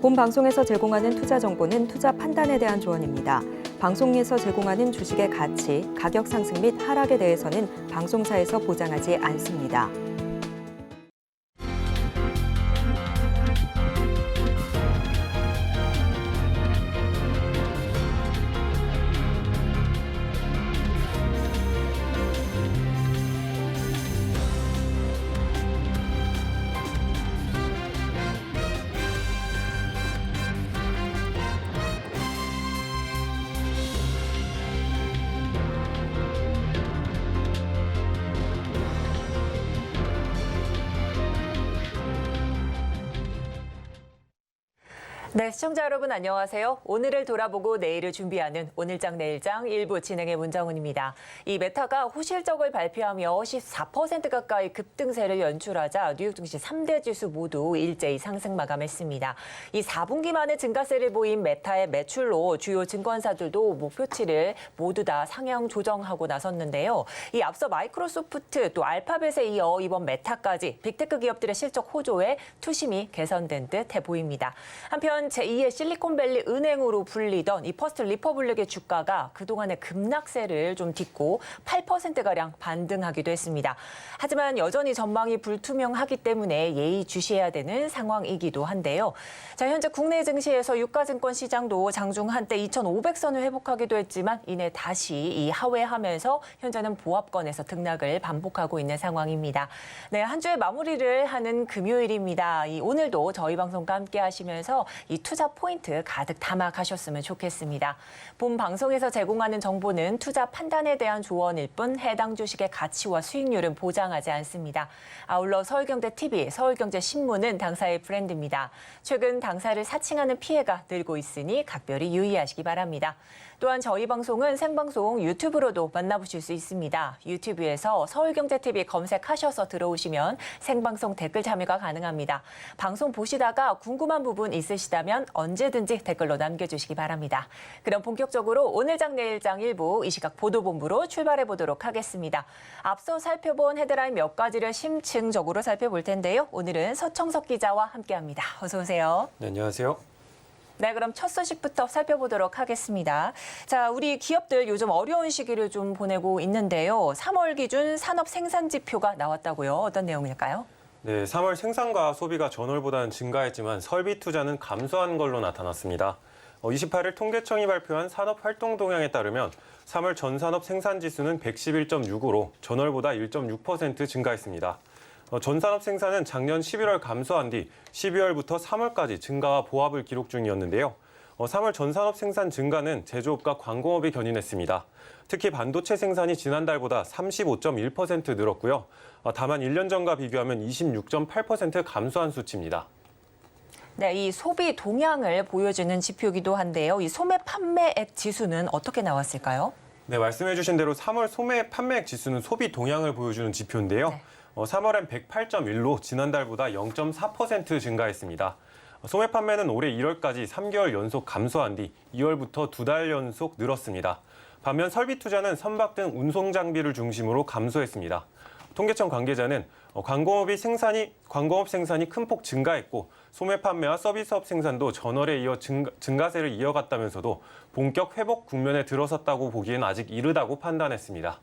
본 방송에서 제공하는 투자 정보는 투자 판단에 대한 조언입니다. 방송에서 제공하는 주식의 가치, 가격 상승 및 하락에 대해서는 방송사에서 보장하지 않습니다. 네, 시청자 여러분 안녕하세요. 오늘을 돌아보고 내일을 준비하는 오늘장 내일장 1부 진행의 문정은입니다. 이 메타가 호실적을 발표하며 14% 가까이 급등세를 연출하자 뉴욕 증시 3대 지수 모두 일제히 상승 마감했습니다. 이 4분기 만에 증가세를 보인 메타의 매출로 주요 증권사들도 목표치를 모두 다 상향 조정하고 나섰는데요. 이 앞서 마이크로소프트 또 알파벳에 이어 이번 메타까지 빅테크 기업들의 실적 호조에 투심이 개선된 듯해 보입니다. 한편 제2의 실리콘밸리 은행으로 불리던 이 퍼스트 리퍼블릭의 주가가 그동안의 급락세를 좀 딛고 8%가량 반등하기도 했습니다. 하지만 여전히 전망이 불투명하기 때문에 예의주시해야 되는 상황이기도 한데요. 자, 현재 국내 증시에서 유가증권 시장도 장중 한때 2,500선을 회복하기도 했지만 이내 다시 이 하회하면서 현재는 보합권에서 등락을 반복하고 있는 상황입니다. 네, 한 주의 마무리를 하는 금요일입니다. 오늘도 저희 방송과 함께 하시면서 이 투자 포인트 가득 담아 가셨으면 좋겠습니다. 본 방송에서 제공하는 정보는 투자 판단에 대한 조언일 뿐 해당 주식의 가치와 수익률은 보장하지 않습니다. 아울러 서울경제TV, 서울경제신문은 당사의 브랜드입니다. 최근 당사를 사칭하는 피해가 늘고 있으니 각별히 유의하시기 바랍니다. 또한 저희 방송은 생방송 유튜브로도 만나보실 수 있습니다. 유튜브에서 서울경제TV 검색하셔서 들어오시면 생방송 댓글 참여가 가능합니다. 방송 보시다가 궁금한 부분 있으시다면 언제든지 댓글로 남겨주시기 바랍니다. 그럼 본격적으로 오늘장 내일장 1부 이 시각 보도본부로 출발해 보도록 하겠습니다. 앞서 살펴본 헤드라인 몇 가지를 심층적으로 살펴볼 텐데요. 오늘은 서청석 기자와 함께합니다. 어서 오세요. 네, 안녕하세요. 네, 그럼 첫 소식부터 살펴보도록 하겠습니다. 자, 우리 기업들 요즘 어려운 시기를 좀 보내고 있는데요. 3월 기준 산업 생산 지표가 나왔다고요. 어떤 내용일까요? 네, 3월 생산과 소비가 전월보다는 증가했지만 설비 투자는 감소한 걸로 나타났습니다. 28일 통계청이 발표한 산업 활동 동향에 따르면 3월 전산업 생산 지수는 111.6으로 전월보다 1.6% 증가했습니다. 전산업 생산은 작년 11월 감소한 뒤 12월부터 3월까지 증가와 보합을 기록 중이었는데요. 3월 전산업 생산 증가는 제조업과 광공업이 견인했습니다. 특히 반도체 생산이 지난달보다 35.1% 늘었고요. 다만 1년 전과 비교하면 26.8% 감소한 수치입니다. 네, 이 소비 동향을 보여주는 지표이기도 한데요. 이 소매 판매액 지수는 어떻게 나왔을까요? 네, 말씀해 주신 대로 3월 소매 판매액 지수는 소비 동향을 보여주는 지표인데요. 네. 3월엔 108.1로 지난달보다 0.4% 증가했습니다. 소매 판매는 올해 1월까지 3개월 연속 감소한 뒤 2월부터 2달 연속 늘었습니다. 반면 설비 투자는 선박 등 운송 장비를 중심으로 감소했습니다. 통계청 관계자는 광공업 생산이 큰 폭 증가했고 소매 판매와 서비스업 생산도 전월에 이어 증가세를 이어갔다면서도 본격 회복 국면에 들어섰다고 보기엔 아직 이르다고 판단했습니다.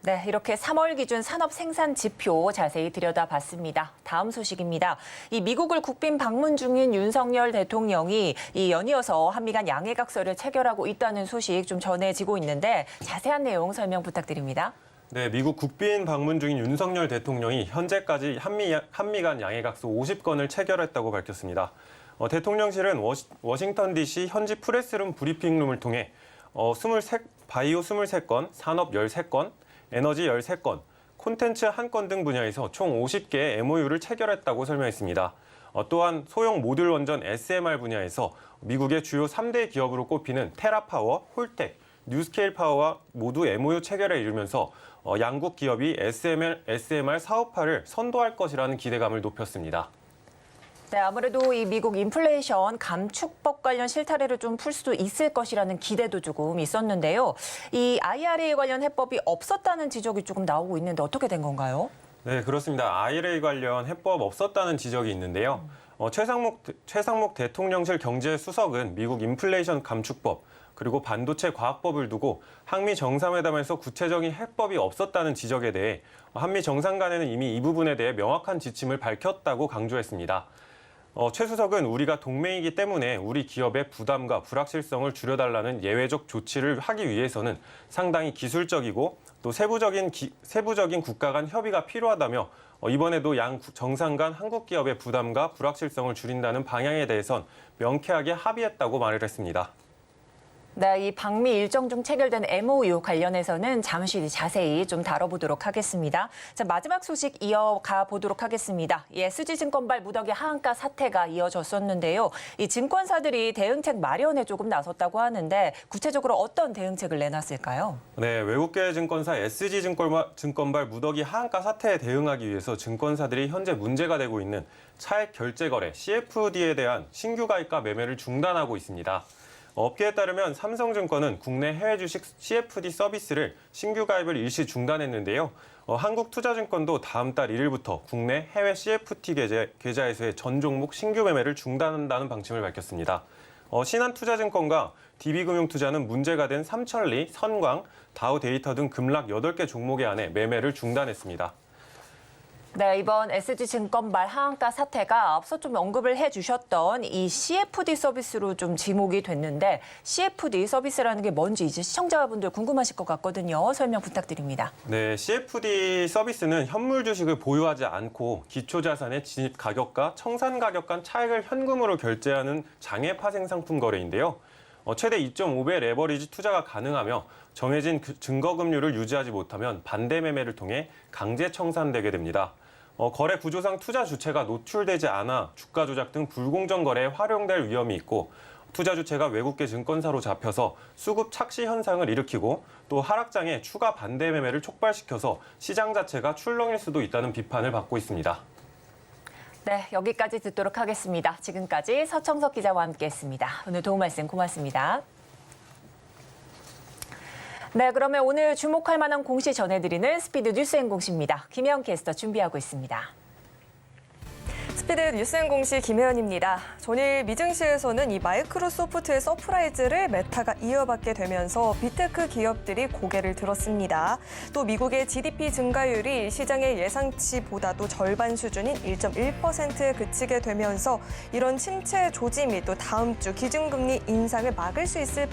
네, 이렇게 3월 기준 산업 생산 지표 자세히 들여다봤습니다. 다음 소식입니다. 이 미국을 국빈 방문 중인 윤석열 대통령이 이 연이어서 한미 간 양해각서를 체결하고 있다는 소식 좀 전해지고 있는데 자세한 내용 설명 부탁드립니다. 네, 미국 국빈 방문 중인 윤석열 대통령이 현재까지 한미 간 양해각서 50건을 체결했다고 밝혔습니다. 대통령실은 워싱턴 DC 현지 프레스룸 브리핑룸을 통해 바이오 23건, 산업 13건, 에너지 13건, 콘텐츠 1건 등 분야에서 총 50개의 MOU를 체결했다고 설명했습니다. 또한 소형 모듈 원전 SMR 분야에서 미국의 주요 3대 기업으로 꼽히는 테라파워, 홀텍, 뉴스케일 파워와 모두 MOU 체결에 이르면서 양국 기업이 SMR 사업화를 선도할 것이라는 기대감을 높였습니다. 네, 아무래도 이 미국 인플레이션 감축법 관련 실타래를 좀 풀 수도 있을 것이라는 기대도 조금 있었는데요. 이 IRA 관련 해법이 없었다는 지적이 조금 나오고 있는데 어떻게 된 건가요? 네, 그렇습니다. IRA 관련 해법 없었다는 지적이 있는데요. 최상목 대통령실 경제수석은 미국 인플레이션 감축법 그리고 반도체 과학법을 두고 한미 정상회담에서 구체적인 해법이 없었다는 지적에 대해 한미 정상 간에는 이미 이 부분에 대해 명확한 지침을 밝혔다고 강조했습니다. 최 수석은 우리가 동맹이기 때문에 우리 기업의 부담과 불확실성을 줄여달라는 예외적 조치를 하기 위해서는 상당히 기술적이고 또 세부적인 국가 간 협의가 필요하다며 이번에도 양 정상 간 한국 기업의 부담과 불확실성을 줄인다는 방향에 대해선 명쾌하게 합의했다고 말을 했습니다. 네, 이 방미 일정 중 체결된 MOU 관련해서는 잠시 뒤 자세히 좀 다뤄보도록 하겠습니다. 자, 마지막 소식 이어가 보도록 하겠습니다. SG증권발 무더기 하한가 사태가 이어졌었는데요. 이 증권사들이 대응책 마련에 조금 나섰다고 하는데 구체적으로 어떤 대응책을 내놨을까요? 네, 외국계 증권사 SG증권발 무더기 하한가 사태에 대응하기 위해서 증권사들이 현재 문제가 되고 있는 차액 결제 거래 CFD에 대한 신규 가입과 매매를 중단하고 있습니다. 업계에 따르면 삼성증권은 국내 해외 주식 CFD 서비스를 신규 가입을 일시 중단했는데요. 한국투자증권도 다음 달 1일부터 국내 해외 CFD 계좌에서의 전 종목 신규 매매를 중단한다는 방침을 밝혔습니다. 신한투자증권과 DB금융투자는 문제가 된 삼천리, 선광, 다우데이터 등 급락 8개 종목에 한해 매매를 중단했습니다. 네, 이번 SG증권발 하한가 사태가 앞서 좀 언급을 해주셨던 이 CFD 서비스로 좀 지목이 됐는데 CFD 서비스라는 게 뭔지 이제 시청자분들 궁금하실 것 같거든요. 설명 부탁드립니다. 네, CFD 서비스는 현물 주식을 보유하지 않고 기초자산의 진입 가격과 청산 가격 간 차익을 현금으로 결제하는 장외 파생 상품 거래인데요. 최대 2.5배 레버리지 투자가 가능하며 정해진 증거금률을 유지하지 못하면 반대 매매를 통해 강제 청산되게 됩니다. 거래 구조상 투자 주체가 노출되지 않아 주가 조작 등 불공정 거래에 활용될 위험이 있고 투자 주체가 외국계 증권사로 잡혀서 수급 착시 현상을 일으키고 또 하락장에 추가 반대 매매를 촉발시켜서 시장 자체가 출렁일 수도 있다는 비판을 받고 있습니다. 네, 여기까지 듣도록 하겠습니다. 지금까지 서청석 기자와 함께했습니다. 오늘 도움 말씀 고맙습니다. 네, 그러면 오늘 주목할 만한 공시 전해드리는 스피드 뉴스앤 공시입니다. 김혜연 캐스터 준비하고 있습니다. 스피드 뉴스앤 공시 김혜연입니다. 전일 미증시에서는 이 마이크로소프트의 서프라이즈를 메타가 이어받게 되면서 빅테크 기업들이 고개를 들었습니다. 또 미국의 GDP 증가율이 시장의 예상치보다도 절반 수준인 1.1%에 그치게 되면서 이런 침체 조짐이 또 다음 주 기준금리 인상을 막을 수 있을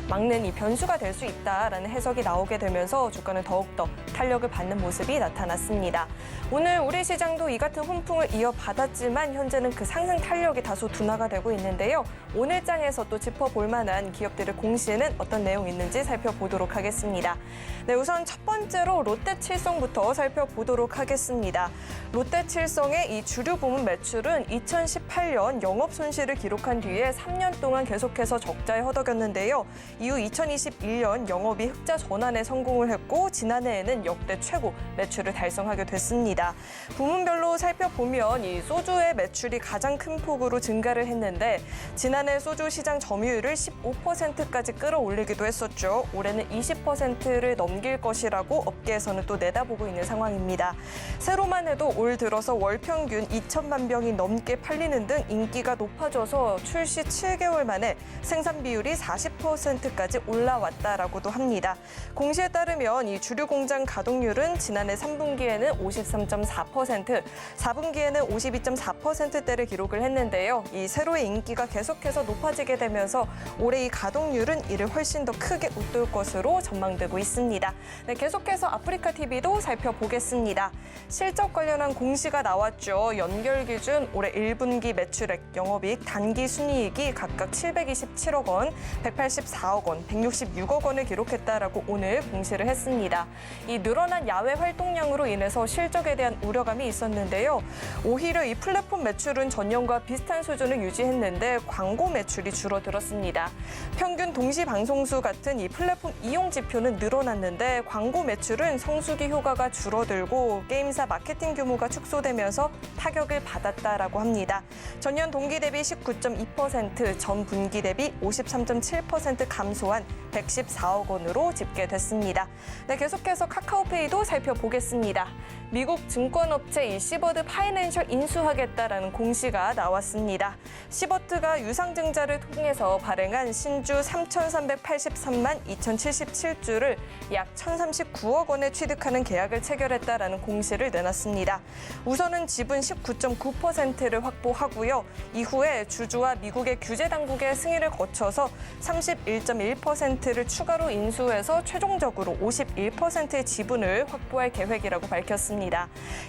막는 이 변수가 될 수 있다라는 해석이 나오게 되면서 주가는 더욱더 탄력을 받는 모습이 나타났습니다. 오늘 우리 시장도 이 같은 훈풍을 이어받았지만 현재는 그 상승 탄력이 다소 둔화가 되고 있는데요. 오늘 장에서 또 짚어볼 만한 기업들의 공시에는 어떤 내용이 있는지 살펴보도록 하겠습니다. 네, 우선 첫 번째로 롯데칠성부터 살펴보도록 하겠습니다. 롯데칠성의 이 주류 부문 매출은 2018년 영업 손실을 기록한 뒤에 3년 동안 계속해서 적자에 허덕였는데요. 이후 2021년 영업이 흑자 전환에 성공을 했고 지난해에는 역대 최고 매출을 달성하게 됐습니다. 부문별로 살펴보면 이 소주의 매출이 가장 큰 폭으로 증가를 했는데 지난해 소주 시장 점유율을 15%까지 끌어올리기도 했었죠. 올해는 20%를 넘길 것이라고 업계에서는 또 내다보고 있는 상황입니다. 새로만 해도 올 들어서 월 평균 2천만 병이 넘게 팔리는 등 인기가 높아져서 출시 7개월 만에 생산 비율이 40%까지 올라왔다라고도 합니다. 공시에 따르면 이 주류 공장 가동률은 지난해 3분기에는 53.4%, 4분기에는 52.4%대를 기록을 했는데요. 이 세로의 인기가 계속해서 높아지게 되면서 올해 이 가동률은 이를 훨씬 더 크게 웃돌 것으로 전망되고 있습니다. 네, 계속해서 아프리카 TV도 살펴보겠습니다. 실적 관련한 공시가 나왔죠. 연결 기준 올해 1분기 매출액, 영업이익, 단기 순이익이 각각 727억 원, 184억 원, 166억 원을 기록했다라고 오늘 공시를 했습니다. 이 늘어난 야외 활동량으로 인해서 실적에 대한 우려감이 있었는데요. 오히려 이 플랫폼 매출은 전년과 비슷한 수준을 유지했는데 광고 매출이 줄어들었습니다. 평균 동시 방송수 같은 이 플랫폼 이용 지표는 늘어났는데 광고 매출은 성수기 효과가 줄어들고 게임사 마케팅 규모가 축소되면서 타격을 받았다라고 합니다. 전년 동기 대비 19.2%, 전 분기 대비 53.7% 감소한 114억 원으로 집계됐습니다. 네, 계속해서 카카오페이도 살펴보겠습니다. 미국 증권업체 이 시버드 파이낸셜 인수하겠다라는 공시가 나왔습니다. 시버트가 유상증자를 통해서 발행한 신주 3,383만 2,077주를 약 1,039억 원에 취득하는 계약을 체결했다라는 공시를 내놨습니다. 우선은 지분 19.9%를 확보하고요. 이후에 주주와 미국의 규제 당국의 승인을 거쳐서 31.1%를 추가로 인수해서 최종적으로 51%의 지분을 확보할 계획이라고 밝혔습니다.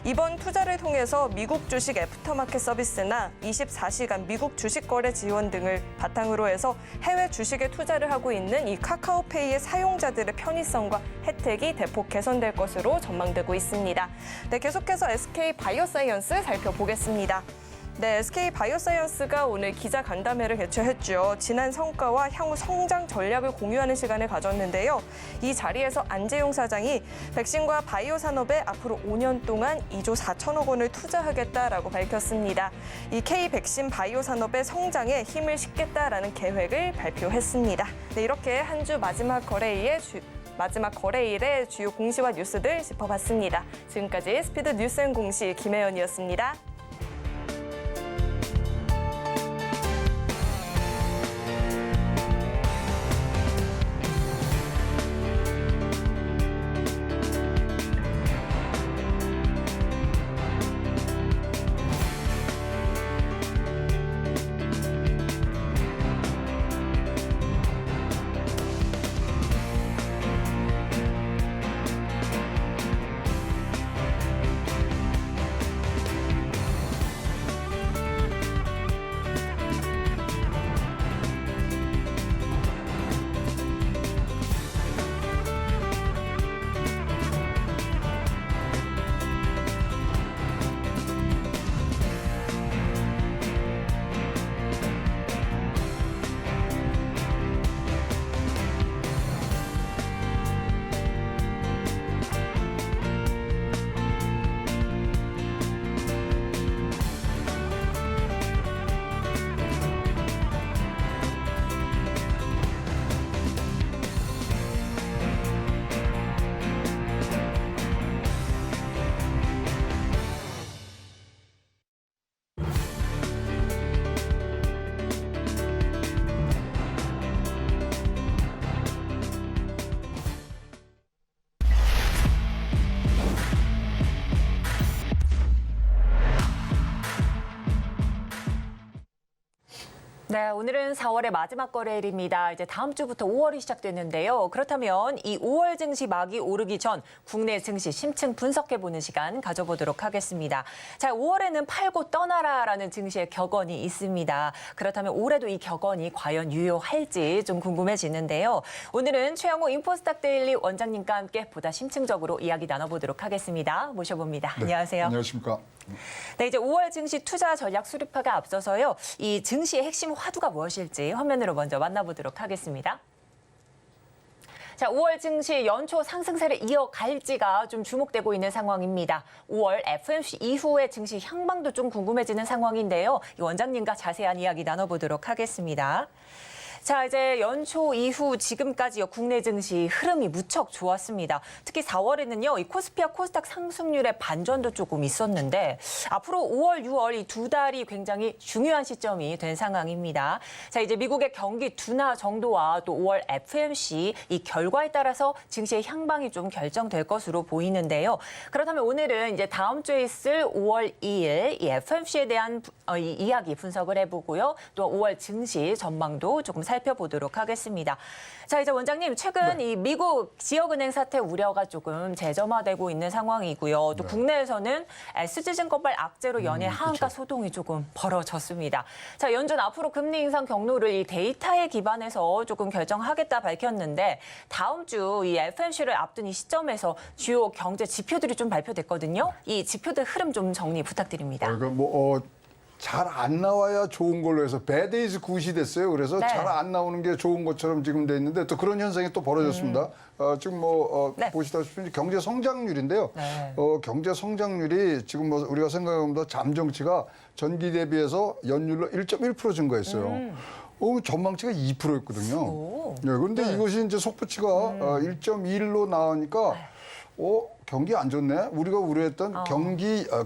이번 투자를 통해서 미국 주식 애프터마켓 서비스나 24시간 미국 주식 거래 지원 등을 바탕으로 해서 해외 주식에 투자를 하고 있는 이 카카오페이의 사용자들의 편의성과 혜택이 대폭 개선될 것으로 전망되고 있습니다. 네, 계속해서 SK 바이오사이언스 살펴보겠습니다. 네, SK 바이오사이언스가 오늘 기자 간담회를 개최했죠. 지난 성과와 향후 성장 전략을 공유하는 시간을 가졌는데요. 이 자리에서 안재용 사장이 백신과 바이오 산업에 앞으로 5년 동안 2조 4천억 원을 투자하겠다라고 밝혔습니다. 이 K 백신 바이오 산업의 성장에 힘을 싣겠다라는 계획을 발표했습니다. 네, 이렇게 한 주 마지막 거래일의 주요 공시와 뉴스들 짚어봤습니다. 지금까지 스피드 뉴스앤공시 김혜연이었습니다. 네, 오늘은 4월의 마지막 거래일입니다. 이제 다음 주부터 5월이 시작되는데요. 그렇다면 이 5월 증시 막이 오르기 전 국내 증시 심층 분석해보는 시간 가져보도록 하겠습니다. 자, 5월에는 팔고 떠나라라는 증시의 격언이 있습니다. 그렇다면 올해도 이 격언이 과연 유효할지 좀 궁금해지는데요. 오늘은 최영호 인포스탁 데일리 원장님과 함께 보다 심층적으로 이야기 나눠보도록 하겠습니다. 모셔봅니다. 네, 안녕하세요. 안녕하십니까. 네, 이제 5월 증시 투자 전략 수립화가 앞서서요. 이 증시의 핵심 화두가 무엇일지 화면으로 먼저 만나보도록 하겠습니다. 자, 5월 증시 연초 상승세를 이어갈지가 좀 주목되고 있는 상황입니다. 5월 FOMC 이후의 증시 향방도 좀 궁금해지는 상황인데요. 이 원장님과 자세한 이야기 나눠보도록 하겠습니다. 자, 이제 연초 이후 지금까지요, 국내 증시 흐름이 무척 좋았습니다. 특히 4월에는요, 이 코스피와 코스닥 상승률의 반전도 조금 있었는데 앞으로 5월, 6월 이 두 달이 굉장히 중요한 시점이 된 상황입니다. 자, 이제 미국의 경기 둔화 정도와 또 5월 FOMC 이 결과에 따라서 증시의 향방이 좀 결정될 것으로 보이는데요. 그렇다면 오늘은 이제 다음 주에 있을 5월 2일 이 FOMC에 대한 이 이야기 분석을 해보고요. 또 5월 증시 전망도 조금 살펴보도록 하겠습니다. 자, 이제 원장님, 최근 이 미국 지역은행 사태 우려가 조금 재점화되고 있는 상황이고요. 또 국내에서는 SG증권발 악재로 연일 하한가 소동이 조금 벌어졌습니다. 자, 연준 앞으로 금리 인상 경로를 이 데이터에 기반해서 조금 결정하겠다 밝혔는데 다음 주 이 FOMC를 앞둔 이 시점에서 주요 경제 지표들이 좀 발표됐거든요. 이 지표들 흐름 좀 정리 부탁드립니다. 잘 안 나와야 좋은 걸로 해서 배데이즈 굿이 됐어요. 그래서 네. 잘 안 나오는 게 좋은 것처럼 지금 돼 있는데 또 그런 현상이 또 벌어졌습니다. 지금 네. 보시다시피 경제 성장률인데요. 네. 경제 성장률이 지금 우리가 생각해보면 잠정치가 전기 대비해서 연율로 1.1% 증가했어요. 전망치가 2%였거든요. 오. 네, 그런데 이것이 이제 속보치가 1.1로 나오니까 경기 안 좋네. 우리가 우려했던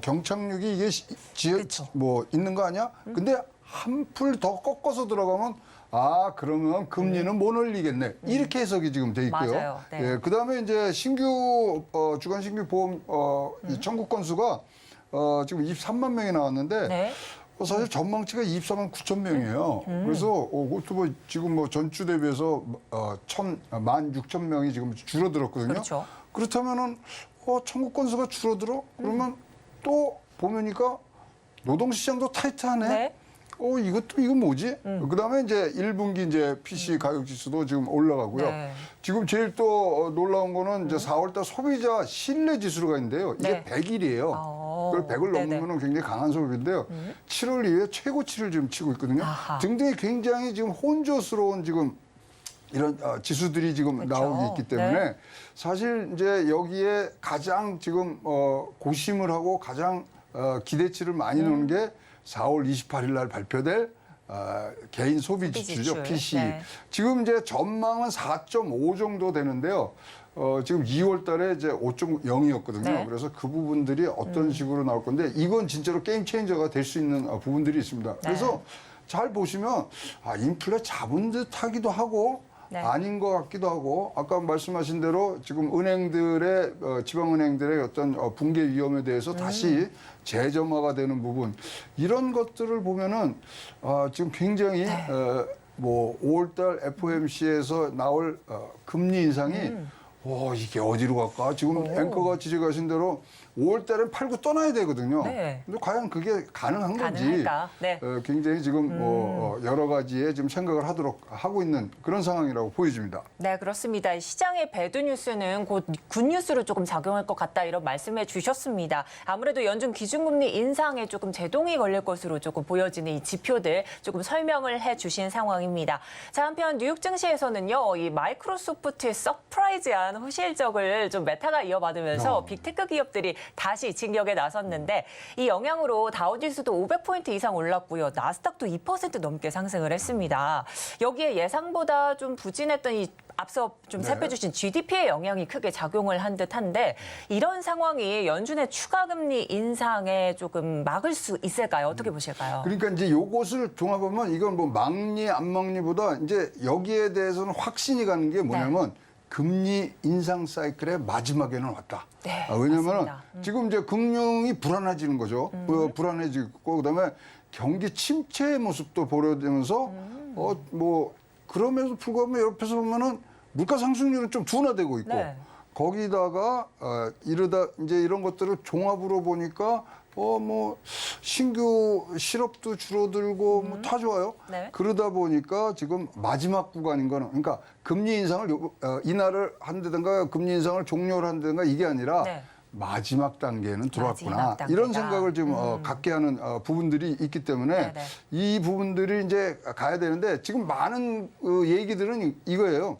경착륙이 이게 뭐 있는 거 아니야? 근데 한 풀 더 꺾어서 들어가면 그러면 금리는 못 올리겠네. 이렇게 해석이 지금 돼 있고요. 맞아요. 네. 예, 그다음에 이제 주간 신규 보험 이 청구 건수가 지금 23만 명이 나왔는데 네. 사실 전망치가 24만 9천 명이에요. 그래서 그것도 뭐 지금 뭐 전주 대비해서 16,000명이 지금 줄어들었거든요. 그렇죠. 그렇다면은 청구 건수가 줄어들어? 그러면 또 보면니까 노동시장도 타이트하네. 네. 이건 뭐지? 그다음에 이제 1분기 이제 PC 가격 지수도 지금 올라가고요. 네. 지금 제일 또 놀라운 거는 이제 4월달 소비자 신뢰 지수가 있는데요. 이게 네. 100일이에요. 그걸 100을 네네. 넘으면 굉장히 강한 소비인데요. 7월 이후에 최고치를 지금 치고 있거든요. 아하. 등등이 굉장히 지금 혼조스러운 지금 이런 지수들이 지금 그렇죠. 나오고 있기 때문에 네. 사실 이제 여기에 가장 지금 고심을 하고 가장 기대치를 많이 놓는 게 4월 28일 날 발표될 개인 소비 지수죠, PC. 네. 지금 이제 전망은 4.5 정도 되는데요. 지금 2월 달에 이제 5.0이었거든요. 네. 그래서 그 부분들이 어떤 식으로 나올 건데 이건 진짜로 게임 체인저가 될 수 있는 부분들이 있습니다. 그래서 잘 보시면 인플레 잡은 듯 하기도 하고 네. 아닌 것 같기도 하고 아까 말씀하신 대로 지금 은행들의 지방은행들의 어떤 붕괴 위험에 대해서 다시 재점화가 되는 부분 이런 것들을 보면은 지금 굉장히 뭐 5월달 FOMC에서 나올 금리 인상이 이게 어디로 갈까? 지금 앵커가 지적하신 대로 5월 달엔 팔고 떠나야 되거든요. 네. 근데 과연 그게 가능한 건지 가능할까? 네. 굉장히 지금 뭐 여러 가지의 지금 생각을 하고 있는 그런 상황이라고 보여집니다. 네, 그렇습니다. 시장의 배드 뉴스는 곧 굿뉴스로 조금 작용할 것 같다 이런 말씀해 주셨습니다. 아무래도 연준 기준금리 인상에 조금 제동이 걸릴 것으로 조금 보여지는 이 지표들 조금 설명을 해 주신 상황입니다. 자, 한편 뉴욕 증시에서는요, 이 마이크로소프트의 서프라이즈한 호실적을 좀 메타가 이어받으면서 빅테크 기업들이 다시 진격에 나섰는데 이 영향으로 다우지수도 500포인트 이상 올랐고요. 나스닥도 2% 넘게 상승을 했습니다. 여기에 예상보다 좀 부진했던 이 앞서 좀 살펴주신 GDP의 영향이 크게 작용을 한 듯한데 이런 상황이 연준의 추가 금리 인상에 조금 막을 수 있을까요? 어떻게 보실까요? 그러니까 이제 요것을 종합하면 이건 뭐 막리 안 막리보다 이제 여기에 대해서는 확신이 가는 게 뭐냐면 금리 인상 사이클의 마지막에는 왔다. 네, 왜냐하면 맞습니다. 지금 이제 금융이 불안해지는 거죠. 불안해지고 그다음에 경기 침체의 모습도 보여지면서 뭐 그러면서 불구하고 옆에서 보면은 물가 상승률은 좀 둔화되고 있고 네. 거기다가 이러다 이제 이런 것들을 종합으로 보니까 뭐 신규 실업도 줄어들고 뭐 다 좋아요. 네. 그러다 보니까 지금 마지막 구간인 거는 그러니까 금리 인상을 인하를 한다든가 금리 인상을 종료를 한다든가 이게 아니라 네. 마지막 단계는 들어왔구나. 마지막 단계다. 이런 생각을 지금 갖게 하는 부분들이 있기 때문에 네네. 이 부분들이 이제 가야 되는데 지금 많은 얘기들은 이거예요.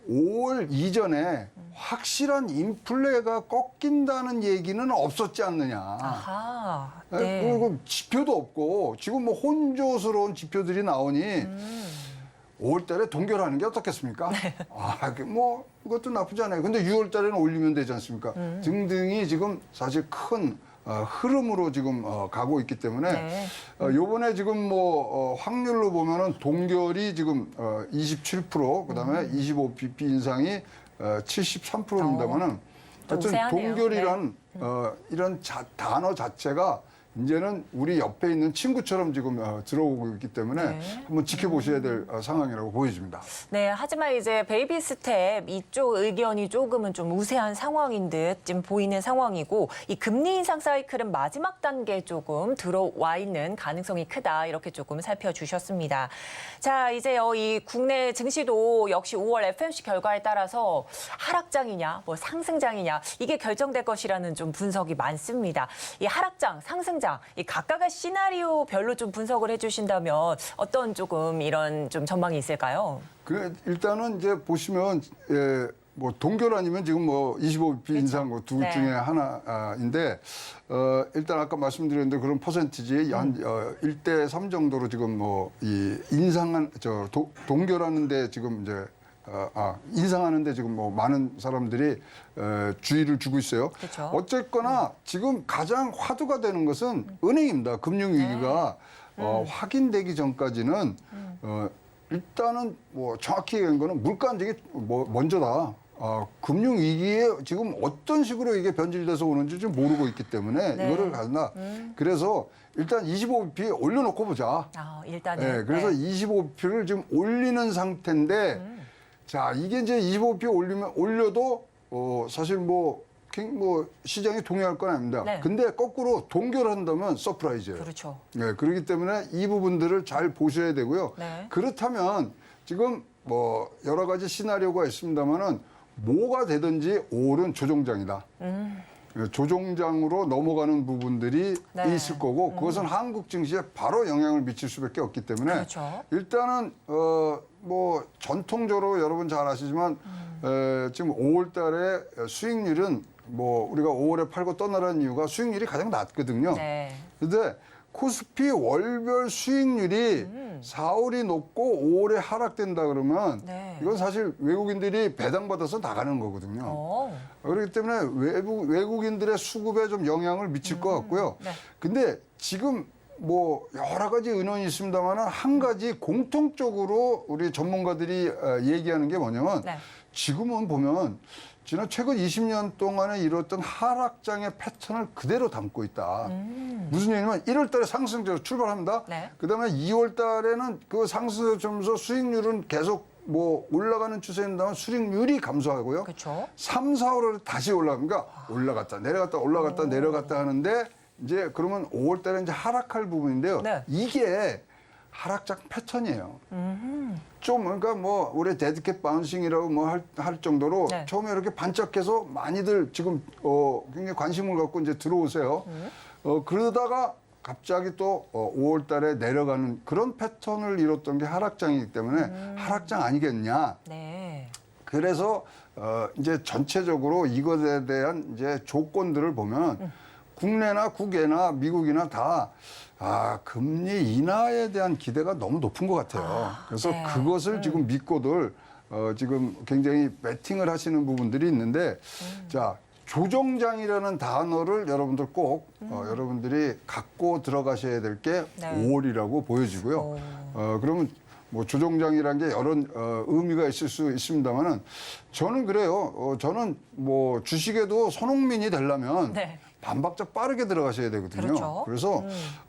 5월 이전에 확실한 인플레가 꺾인다는 얘기는 없었지 않느냐. 아하. 네. 네. 그리고 지표도 없고 지금 뭐 혼조스러운 지표들이 나오니 5월 달에 동결하는 게 어떻겠습니까? 뭐 그것도 나쁘지 않아요. 근데 6월 달에는 올리면 되지 않습니까? 등등이 지금 사실 큰 흐름으로 지금 가고 있기 때문에 네. 요번에 지금 뭐 확률로 보면은 동결이 지금 27% 그다음에 25bp 인상이 73%입니다만은 하여튼 우세하네요. 동결이란 이런 단어 자체가 이제는 우리 옆에 있는 친구처럼 지금 들어오고 있기 때문에 네. 한번 지켜보셔야 될 상황이라고 보여집니다. 네, 하지만 이제 베이비 스텝 이쪽 의견이 조금은 좀 우세한 상황인 듯 지금 보이는 상황이고 이 금리 인상 사이클은 마지막 단계에 조금 들어와 있는 가능성이 크다 이렇게 조금 살펴주셨습니다. 자, 이제 이 국내 증시도 역시 5월 FOMC 결과에 따라서 하락장이냐 뭐 상승장이냐 이게 결정될 것이라는 좀 분석이 많습니다. 이 하락장, 상승장 이 각각의 시나리오별로 좀 분석을 해주신다면 어떤 조금 이런 좀 전망이 있을까요? 그래 일단은 이제 보시면 뭐 동결 아니면 지금 뭐 25bp 인상 뭐 둘 네. 중에 하나인데 일단 아까 말씀드렸는데 그런 퍼센티지 한 1대 3 정도로 지금 뭐 이 인상한 동결하는데 지금 이제 인상하는데 지금 뭐 많은 사람들이 주의를 주고 있어요. 그렇죠. 어쨌거나 지금 가장 화두가 되는 것은 은행입니다. 금융위기가 확인되기 전까지는 일단은 뭐 정확히 얘기한 거는 물가 안정이 먼저다. 금융위기에 지금 어떤 식으로 이게 변질돼서 오는지 좀 모르고 있기 때문에 네. 이거를 간다. 그래서 일단 25bp 올려놓고 보자. 일단은. 네, 그래서 25bp를 지금 올리는 상태인데, 자, 이게 이제 25bp 올려도, 사실 뭐 시장이 동의할 건 아닙니다. 네. 근데 거꾸로 동결한다면 서프라이즈예요. 그렇죠. 네, 그렇기 때문에 이 부분들을 잘 보셔야 되고요. 네. 그렇다면 지금 뭐 여러 가지 시나리오가 있습니다만은 뭐가 되든지 5월은 조정장이다. 조정장으로 넘어가는 부분들이 네. 있을 거고 그것은 한국 증시에 바로 영향을 미칠 수밖에 없기 때문에 그렇죠. 일단은 뭐 전통적으로 여러분 잘 아시지만 지금 5월 달에 수익률은 뭐 우리가 5월에 팔고 떠나라는 이유가 수익률이 가장 낮거든요. 네. 근데 코스피 월별 수익률이 4월이 높고 5월에 하락된다 그러면 네. 이건 사실 외국인들이 배당받아서 나가는 거거든요. 그렇기 때문에 외국인들의 수급에 좀 영향을 미칠 것 같고요. 네. 근데 지금 뭐 여러 가지 의논이 있습니다만 한 가지 공통적으로 우리 전문가들이 얘기하는 게 뭐냐면 네. 지금은 보면 지난 최근 20년 동안에 이뤘던 하락장의 패턴을 그대로 담고 있다. 무슨 얘기냐면 1월 달에 상승적으로 출발합니다. 네. 그다음에 2월 달에는 그 상승점에서 수익률은 계속 뭐 올라가는 추세입니다만 수익률이 감소하고요. 그렇죠. 3, 4월에 다시 올라갑니다. 올라갔다 내려갔다 올라갔다 내려갔다 하는데 이제 그러면 5월 달에 이제 하락할 부분인데요. 네. 이게 하락장 패턴이에요. 좀 그러니까 뭐 우리 데드캣 바운싱이라고 뭐 할 정도로 네. 처음에 이렇게 반짝해서 많이들 지금 굉장히 관심을 갖고 이제 들어오세요. 그러다가 갑자기 또 5월 달에 내려가는 그런 패턴을 이뤘던 게 하락장이기 때문에 하락장 아니겠냐. 네. 그래서 이제 전체적으로 이것에 대한 이제 조건들을 보면 국내나 국외나 미국이나 다 금리 인하에 대한 기대가 너무 높은 것 같아요. 그래서 네. 그것을 지금 믿고들 지금 굉장히 배팅을 하시는 부분들이 있는데 자 조정장이라는 단어를 여러분들 꼭 여러분들이 갖고 들어가셔야 될 게 네. 5월이라고 보여지고요. 그러면 뭐 조정장이라는 게 여러 의미가 있을 수 있습니다만은 저는 그래요. 저는 뭐 주식에도 손흥민이 되려면 네. 반박자 빠르게 들어가셔야 되거든요. 그렇죠. 그래서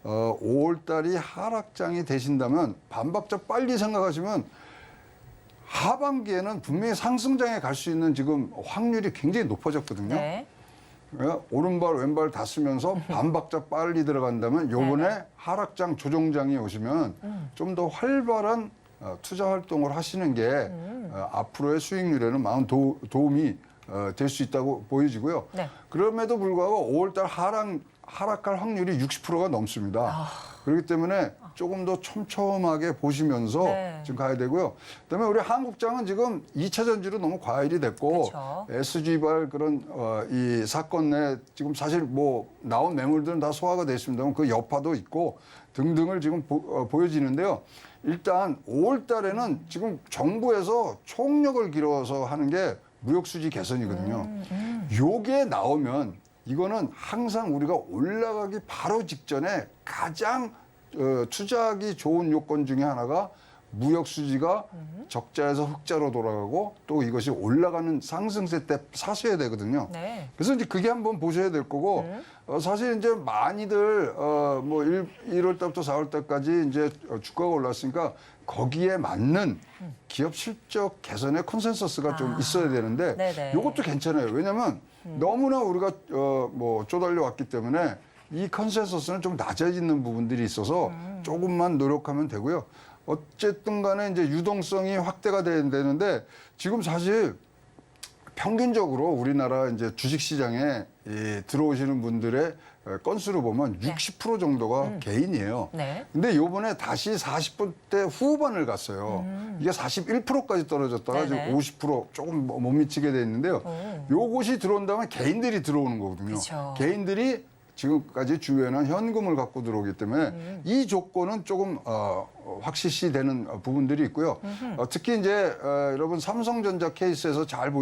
5월 달이 하락장이 되신다면 반박자 빨리 생각하시면 하반기에는 분명히 상승장에 갈 수 있는 지금 확률이 굉장히 높아졌거든요. 네. 오른발 왼발 다 쓰면서 반박자 빨리 들어간다면 요번에 네네. 하락장 조정장이 오시면 좀 더 활발한 투자 활동을 하시는 게 앞으로의 수익률에는 많은 도움이 될 수 있다고 보여지고요. 네. 그럼에도 불구하고 5월달 하락할 확률이 60%가 넘습니다. 그렇기 때문에 조금 더 촘촘하게 보시면서 네. 지금 가야 되고요. 그다음에 우리 한국장은 지금 2차 전지로 너무 과열이 됐고 그렇죠. SG발 그런 이 사건 내 지금 사실 뭐 나온 매물들은 다 소화가 됐습니다만 그 여파도 있고 등등을 지금 보여지는데요. 일단 5월 달에는 지금 정부에서 총력을 기울여서 하는 게 무역수지 개선이거든요. 요게 나오면 이거는 항상 우리가 올라가기 바로 직전에 가장 투자하기 좋은 요건 중에 하나가 무역 수지가 적자에서 흑자로 돌아가고 또 이것이 올라가는 상승세 때 사셔야 되거든요. 네. 그래서 이제 그게 한번 보셔야 될 거고 사실 이제 많이들 뭐 1월 달부터 4월 달까지 이제 주가가 올랐으니까 거기에 맞는 기업 실적 개선의 컨센서스가 좀 있어야 되는데 네네. 이것도 괜찮아요. 왜냐하면 너무나 우리가 뭐 쪼달려 왔기 때문에 이 컨센서스는 좀 낮아지는 부분들이 있어서 조금만 노력하면 되고요. 어쨌든 간에 이제 유동성이 확대가 되는데 지금 사실 평균적으로 우리나라 이제 주식 시장에 들어오시는 분들의 건수를 보면 60% 정도가 개인이에요. 네. 근데 요번에 다시 40%대 후반을 갔어요. 이게 41%까지 떨어졌다가 네네. 지금 50% 조금 못 미치게 돼 있는데요. 요것이 들어온다면 개인들이 들어오는 거거든요. 그쵸. 개인들이 지금까지 주변은 현금을 갖고 들어오기 때문에 이 조건은 조금 확실시되는 부분들이 있고요. 특히 이제 여러분 삼성전자 케이스에서 잘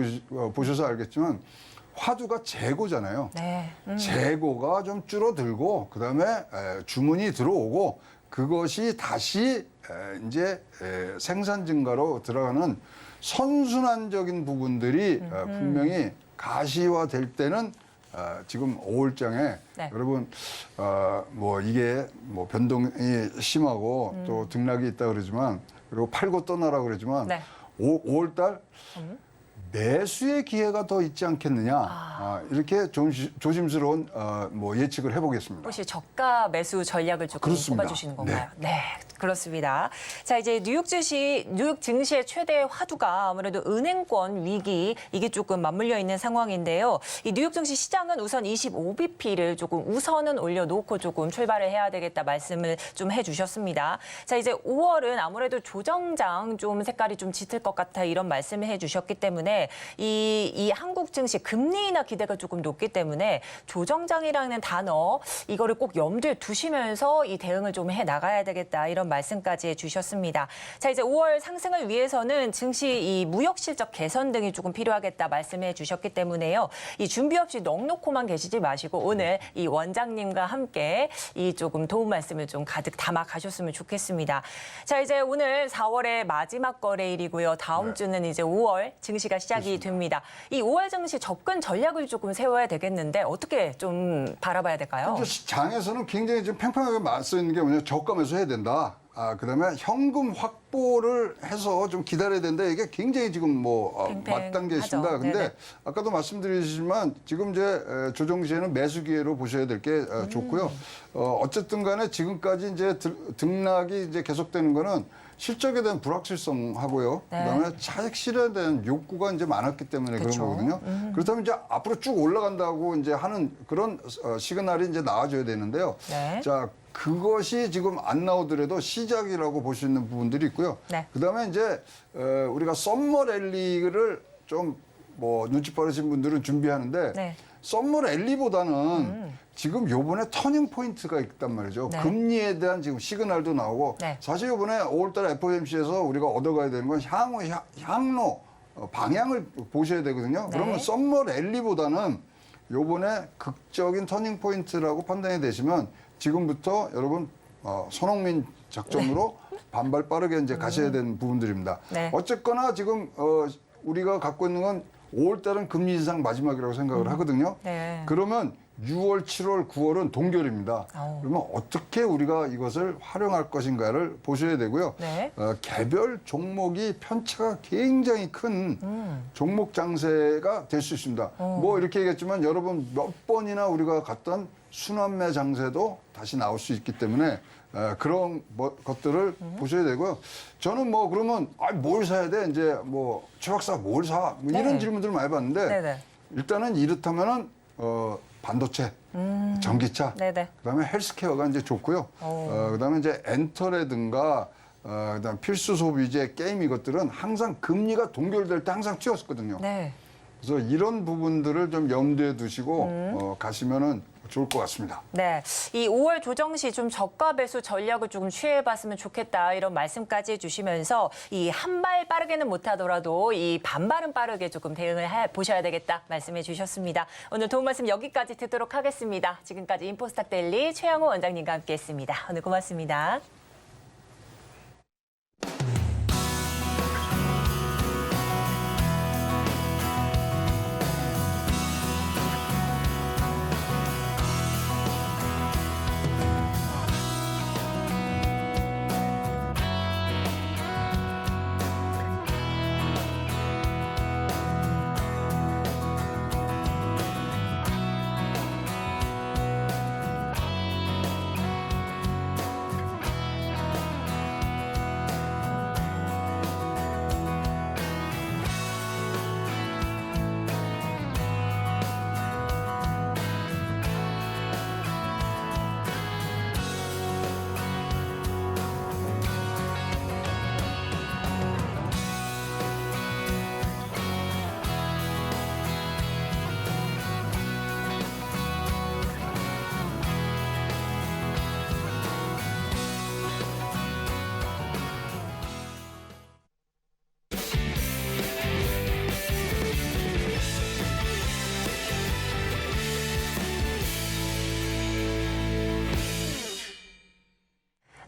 보셔서 알겠지만 화두가 재고잖아요. 네. 재고가 좀 줄어들고 그다음에 주문이 들어오고 그것이 다시 이제 생산 증가로 들어가는 선순환적인 부분들이 분명히 가시화될 때는 지금 5월장에 네. 여러분 뭐 이게 뭐 변동이 심하고 또 등락이 있다 그러지만 그리고 팔고 떠나라 그러지만 네. 5월달 매수의 기회가 더 있지 않겠느냐 이렇게 조심스러운 뭐 예측을 해보겠습니다. 혹시 저가 매수 전략을 조금 그렇습니다. 꼽아주시는 건가요? 네. 그렇습니다. 자, 이제 뉴욕 증시의 최대 화두가 아무래도 은행권 위기, 이게 조금 맞물려 있는 상황인데요. 이 뉴욕 증시 시장은 우선 25bp를 조금 우선은 올려놓고 조금 출발을 해야 되겠다 말씀을 좀 해주셨습니다. 자, 이제 5월은 아무래도 조정장 좀 색깔이 좀 짙을 것 같아 이런 말씀을 해주셨기 때문에 이 한국 증시 금리 인하 기대가 조금 높기 때문에 조정장이라는 단어 이거를 꼭 염두에 두시면서 이 대응을 좀 해 나가야 되겠다 이런 말씀까지 해주셨습니다. 자, 이제 5월 상승을 위해서는 증시 이 무역 실적 개선 등이 조금 필요하겠다 말씀해 주셨기 때문에요. 이 준비 없이 넋놓고만 계시지 마시고 오늘 이 원장님과 함께 이 조금 도움 말씀을 좀 가득 담아 가셨으면 좋겠습니다. 자, 이제 오늘 4월의 마지막 거래일이고요. 다음 주는 이제 5월 증시가 시작이 됩니다. 이 5월 증시 접근 전략을 조금 세워야 되겠는데 어떻게 좀 바라봐야 될까요? 현재 장에서는 굉장히 지금 팽팽하게 맞서 있는 게 뭐냐 저가 매수해야 된다. 그다음에 현금 확보를 해서 좀 기다려야 된다. 이게 굉장히 지금 뭐 맞닿은 게 있습니다. 팽팽하죠. 근데 네네. 아까도 말씀드리지만 지금 이제 조정 시에는 매수 기회로 보셔야 될 게 좋고요. 어쨌든 간에 지금까지 이제 등락이 이제 계속되는 거는 실적에 대한 불확실성하고요. 네. 그다음에 차익 실현에 대한 욕구가 이제 많았기 때문에 그렇죠. 그런 거거든요. 그렇다면 이제 앞으로 쭉 올라간다고 이제 하는 그런 시그널이 이제 나와줘야 되는데요. 네. 자, 그것이 지금 안 나오더라도 시작이라고 볼 수 있는 부분들이 있고요. 네. 그다음에 이제 우리가 썸머 랠리를 좀 뭐 눈치 빠르신 분들은 준비하는데 네. 썸머 랠리보다는 지금 요번에 터닝 포인트가 있단 말이죠. 네. 금리에 대한 지금 시그널도 나오고 네. 사실 요번에 5월달 FOMC에서 우리가 얻어가야 되는 건 향로 방향을 보셔야 되거든요. 네. 그러면 썸머 랠리보다는 요번에 극적인 터닝 포인트라고 판단이 되시면 지금부터 여러분 손흥민 작전으로 반발 빠르게 이제 가셔야 되는 부분들입니다. 네. 어쨌거나 지금 우리가 갖고 있는 건 5월달은 금리 인상 마지막이라고 생각을 하거든요. 네. 그러면 6월, 7월, 9월은 동결입니다. 아우. 그러면 어떻게 우리가 이것을 활용할 것인가를 보셔야 되고요. 네. 개별 종목이 편차가 굉장히 큰 종목 장세가 될 수 있습니다. 뭐 이렇게 얘기했지만 여러분 몇 번이나 우리가 갔던 순환매 장세도 다시 나올 수 있기 때문에 그런 것들을 보셔야 되고요. 저는 뭐 그러면 뭘 사야 돼? 이제 뭐 최 박사 뭘 사? 뭐 이런 네. 질문들을 많이 받는데 네네. 일단은 이렇다면은 반도체, 전기차, 네네. 그다음에 헬스케어가 이제 좋고요. 그다음에 이제 엔터라든가 그다음 필수 소비재, 게임 이것들은 항상 금리가 동결될 때 항상 튀었었거든요. 네. 그래서 이런 부분들을 좀 염두에 두시고 가시면은 좋을 것 같습니다. 네, 이 5월 조정 시 좀 저가 배수 전략을 조금 취해봤으면 좋겠다 이런 말씀까지 해주시면서 이 한 발 빠르게는 못하더라도 이 반발은 빠르게 조금 대응을 보셔야 되겠다 말씀해 주셨습니다. 오늘 도움 말씀 여기까지 듣도록 하겠습니다. 지금까지 인포스탁 데일리 최양호 원장님과 함께했습니다. 오늘 고맙습니다.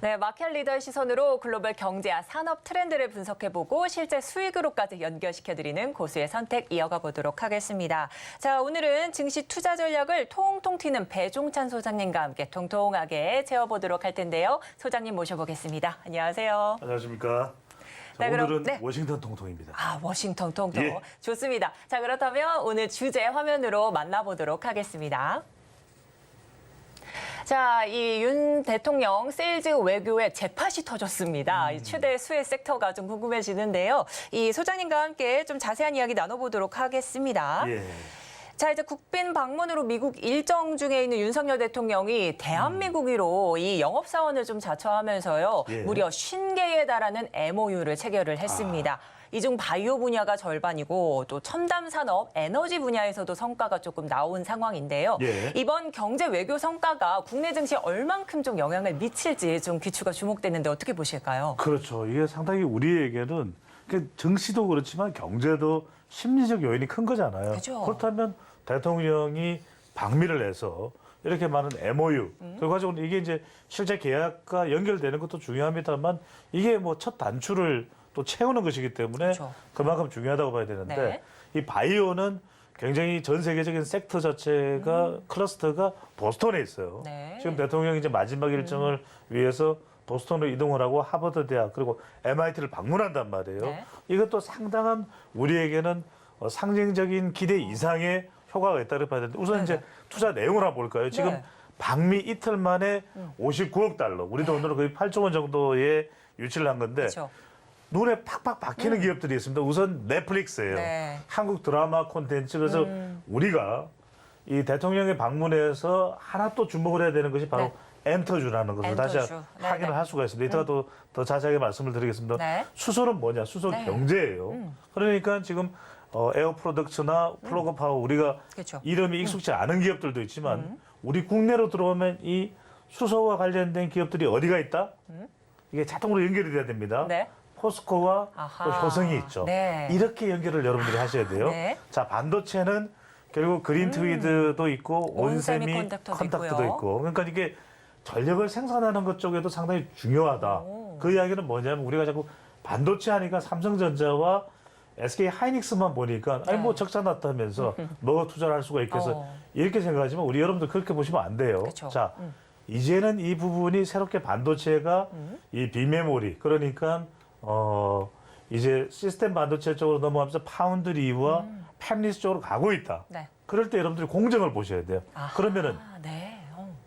네, 마켓 리더의 시선으로 글로벌 경제와 산업 트렌드를 분석해보고 실제 수익으로까지 연결시켜드리는 고수의 선택 이어가 보도록 하겠습니다. 자, 오늘은 증시 투자 전략을 통통 튀는 배종찬 소장님과 함께 통통하게 채워보도록 할 텐데요. 소장님 모셔보겠습니다. 안녕하세요. 안녕하십니까. 자, 네, 그럼, 오늘은 네. 워싱턴 통통입니다. 아, 워싱턴 통통. 예. 좋습니다. 자, 그렇다면 오늘 주제 화면으로 만나보도록 하겠습니다. 자, 이 윤 대통령 세일즈 외교의 재팟이 터졌습니다. 이 최대 수혜 섹터가 좀 궁금해지는데요. 이 소장님과 함께 좀 자세한 이야기 나눠보도록 하겠습니다. 예. 자, 이제 국빈 방문으로 미국 일정 중에 있는 윤석열 대통령이 대한민국으로 이 영업사원을 좀 자처하면서요. 예. 무려 50개에 달하는 MOU를 체결을 했습니다. 이 중 바이오 분야가 절반이고 또 첨단 산업, 에너지 분야에서도 성과가 조금 나온 상황인데요. 예. 이번 경제 외교 성과가 국내 증시에 얼만큼 좀 영향을 미칠지 좀 귀추가 주목되는데 어떻게 보실까요? 그렇죠. 이게 상당히 우리에게는 정치도 그렇지만 경제도 심리적 요인이 큰 거잖아요. 그죠. 그렇다면 대통령이 방미를 해서 이렇게 많은 MOU, 결과적으로 이게 이제 실제 계약과 연결되는 것도 중요합니다만 이게 뭐 첫 단추를 또 채우는 것이기 때문에 그렇죠. 그만큼 중요하다고 봐야 되는데 네. 이 바이오는 굉장히 전 세계적인 섹터 자체가 클러스터가 보스턴에 있어요. 네. 지금 대통령이 이제 마지막 일정을 위해서 보스턴으로 이동을 하고 하버드 대학 그리고 MIT를 방문한단 말이에요. 네. 이것도 상당한 우리에게는 상징적인 기대 이상의 효과가 있다고 봐야 되는데 우선 네네. 이제 투자 내용을 한번 볼까요? 지금 네. 방미 이틀 만에 59억 달러, 우리 돈으로 거의 8조 원 정도의 유치를 한 건데 그렇죠. 눈에 팍팍 박히는 기업들이 있습니다. 우선 넷플릭스예요. 네. 한국 드라마 콘텐츠. 그래서 우리가 이 대통령의 방문에서 하나 또 주목을 해야 되는 것이 바로 엔터주라는 것을 다시 엔터주. 네, 확인을 네. 할 수가 있습니다. 이따가 또 더 자세하게 말씀을 드리겠습니다. 네. 수소는 뭐냐? 수소 네. 경제예요. 그러니까 지금 에어 프로덕츠나 플러그 파워 우리가 그렇죠. 이름이 익숙치 않은 기업들도 있지만 우리 국내로 들어오면 이 수소와 관련된 기업들이 어디가 있다? 이게 자동으로 연결이 돼야 됩니다. 네. 포스코와 아하. 또 효성이 있죠. 네. 이렇게 연결을 여러분들이 하셔야 돼요. 네. 자, 반도체는 결국 그린트위드도 있고 온세미 온세미컨덕터도 컨택트도 있고요. 있고. 그러니까 이게 전력을 생산하는 것 쪽에도 상당히 중요하다. 그 이야기는 뭐냐면 우리가 자꾸 반도체 하니까 삼성전자와 SK 하이닉스만 보니까 아니 뭐 적자 났다면서 뭐 투자를 할 수가 있겠어. 이렇게 생각하지만 우리 여러분들 그렇게 보시면 안 돼요. 그쵸. 자, 이제는 이 부분이 새롭게 반도체가 이 비메모리 그러니까 이제 시스템 반도체 쪽으로 넘어가면서 파운드리와 팹리스 쪽으로 가고 있다. 네. 그럴 때 여러분들이 공정을 보셔야 돼요. 아하, 그러면은 네.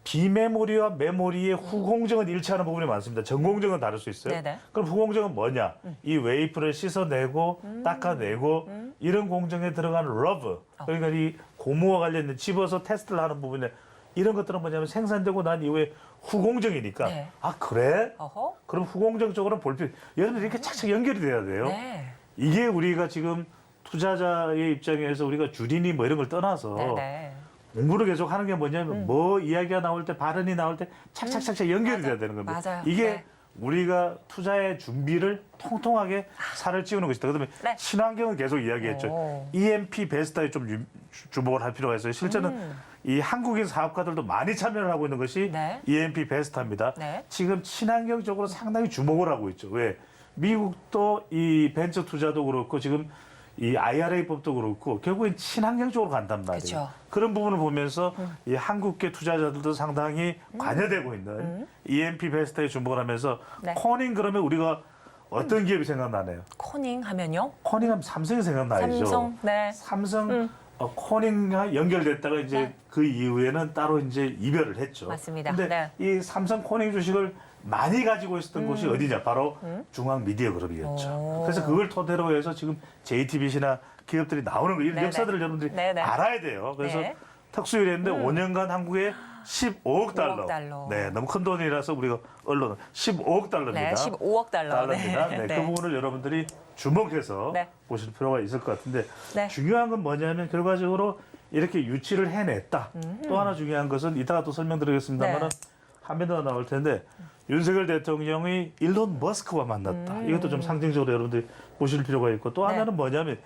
비메모리와 메모리의 후공정은 일치하는 부분이 많습니다. 전공정은 다를 수 있어요. 네네. 그럼 후공정은 뭐냐? 이 웨이프를 씻어내고 닦아내고 이런 공정에 들어가는 러브 그러니까 이 고무와 관련된 집어서 테스트를 하는 부분에 이런 것들은 뭐냐면 생산되고 난 이후에 후공정이니까 네. 아 그래? 어허. 그럼 후공정 쪽으로는 볼 필요 여러분들 이렇게 착착 연결이 돼야 돼요. 네. 이게 우리가 지금 투자자의 입장에서 우리가 주린이 뭐 이런 걸 떠나서 네네. 공부를 계속 하는 게 뭐냐면 뭐 이야기가 나올 때 발언이 나올 때 착착착착 연결이 돼야 되는 겁니다. 맞아요. 이게 네. 우리가 투자의 준비를 통통하게 살을 찌우는 것이다. 그다음에 네. 친환경은 계속 이야기했죠. 오. EMP 베스트에 좀 주목을 할 필요가 있어요. 실제는 이 한국인 사업가들도 많이 참여를 하고 있는 것이 네. EMP 베스트입니다. 네. 지금 친환경적으로 상당히 주목을 하고 있죠. 왜? 미국도 이 벤처 투자도 그렇고 지금 이 IRA법도 그렇고 결국엔 친환경 쪽으로 간단 말이에요. 그쵸. 그런 부분을 보면서 이 한국계 투자자들도 상당히 관여되고 있는 EMP 베스트에 주목을 하면서 네. 코닝 그러면 우리가 어떤 기업이 생각나네요? 코닝 하면요? 코닝 하면 삼성이 생각나죠. 삼성. 네. 삼성 코닝과 연결됐다가 이제 네. 그 이후에는 따로 이제 이별을 했죠. 맞습니다. 근데 네. 이 삼성 코닝 주식을 많이 가지고 있었던 곳이 어디냐? 바로 중앙 미디어 그룹이었죠. 오. 그래서 그걸 토대로 해서 지금 JTBC나 기업들이 나오는 거, 이 네네. 역사들을 여러분들이 네네. 알아야 돼요. 그래서 네. 특수일했는데 5년간 한국에 15억 달러. 5억 달러. 네, 너무 큰 돈이라서 우리가 언론 15억 달러입니다. 네, 15억 달러. 달러입니다. 네, 네. 그 부분을 여러분들이 주목해서 네. 보실 필요가 있을 것 같은데 네. 중요한 건 뭐냐면 결과적으로 이렇게 유치를 해냈다. 또 하나 중요한 것은 이따가 또 설명드리겠습니다만은 네. 화면 더 나올 텐데 윤석열 대통령이 일론 머스크와 만났다. 이것도 좀 상징적으로 여러분들이 보실 필요가 있고 또 네. 하나는 뭐냐면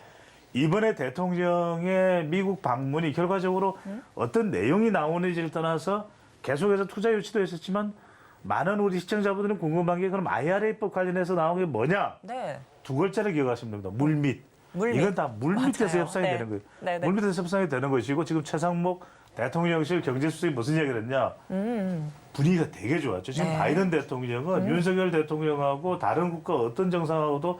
이번에 대통령의 미국 방문이 결과적으로 어떤 내용이 나오는지를 떠나서 계속해서 투자 유치도 했었지만 많은 우리 시청자분들은 궁금한 게 그럼 IRA법 관련해서 나온 게 뭐냐? 네. 두 글자를 기억하시면 됩니다. 물밑. 물밑. 이건 다 물밑에서 맞아요. 협상이 네. 되는 거예요. 네, 네. 물밑에서 협상이 되는 것이고 지금 최상목 대통령실 경제수석이 무슨 얘기를 했냐? 분위기가 되게 좋았죠. 지금 네. 바이든 대통령은 윤석열 대통령하고 다른 국가 어떤 정상하고도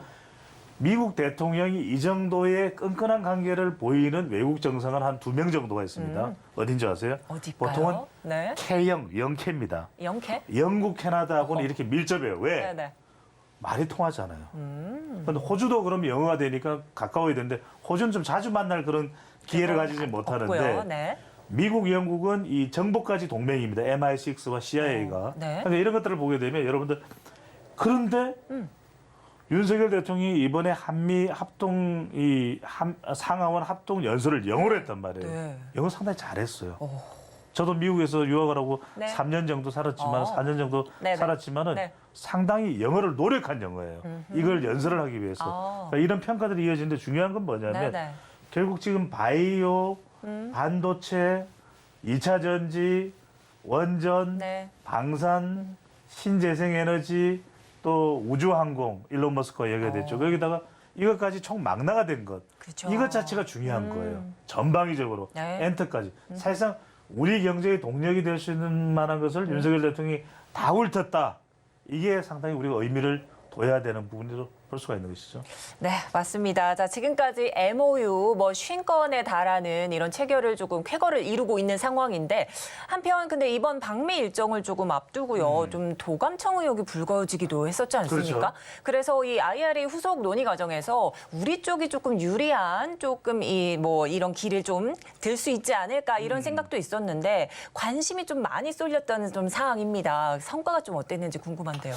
미국 대통령이 이 정도의 끈끈한 관계를 보이는 외국 정상은 한 2명 정도가 있습니다. 어딘지 아세요? 어딜까요? 보통은 네. K형, 영캐입니다. 영캐? 영국, 캐나다하고는 이렇게 밀접해요. 왜? 네네. 말이 통하잖아요. 근데 호주도 그러면 영어가 되니까 가까워야 되는데 호주는 좀 자주 만날 그런 기회를 가지지 못하는데 없고요. 네. 미국, 영국은 이 정보까지 동맹입니다. MI6와 CIA가. 네. 그러니까 이런 것들을 보게 되면 여러분들 그런데 윤석열 대통령이 이번에 한미 합동 상하원 합동 연설을 영어로 했단 말이에요. 네. 영어 상당히 잘했어요. 저도 미국에서 유학을 하고 네. 3년 정도 살았지만 4년 정도 네네. 살았지만은 네. 상당히 영어를 노력한 영어예요. 이걸 연설을 하기 위해서. 그러니까 이런 평가들이 이어지는데 중요한 건 뭐냐면 네네. 결국 지금 바이오, 반도체, 2차 전지, 원전, 네. 방산, 신재생에너지, 또 우주항공, 일론 머스크가 얘기가 됐죠. 거기다가 이것까지 총 망라가 된 것. 그렇죠. 이것 자체가 중요한 거예요. 전방위적으로. 네. 엔터까지. 사실상 우리 경제의 동력이 될 수 있는 만한 것을 윤석열 대통령이 다 훑었다. 이게 상당히 우리가 의미를 둬야 되는 부분으로 볼 수가 있는 것이죠. 네, 맞습니다. 자, 지금까지 MOU 50건에 달하는 이런 체결을 조금 쾌거를 이루고 있는 상황인데 한편 근데 이번 방미 일정을 조금 앞두고요. 좀 도감청 의혹이 불거지기도 했었지 않습니까? 그렇죠. 그래서 이 IRA 후속 논의 과정에서 우리 쪽이 조금 유리한 조금 이런 길을 좀 들 수 있지 않을까 이런 생각도 있었는데 관심이 좀 많이 쏠렸다는 좀 사항입니다. 성과가 좀 어땠는지 궁금한데요.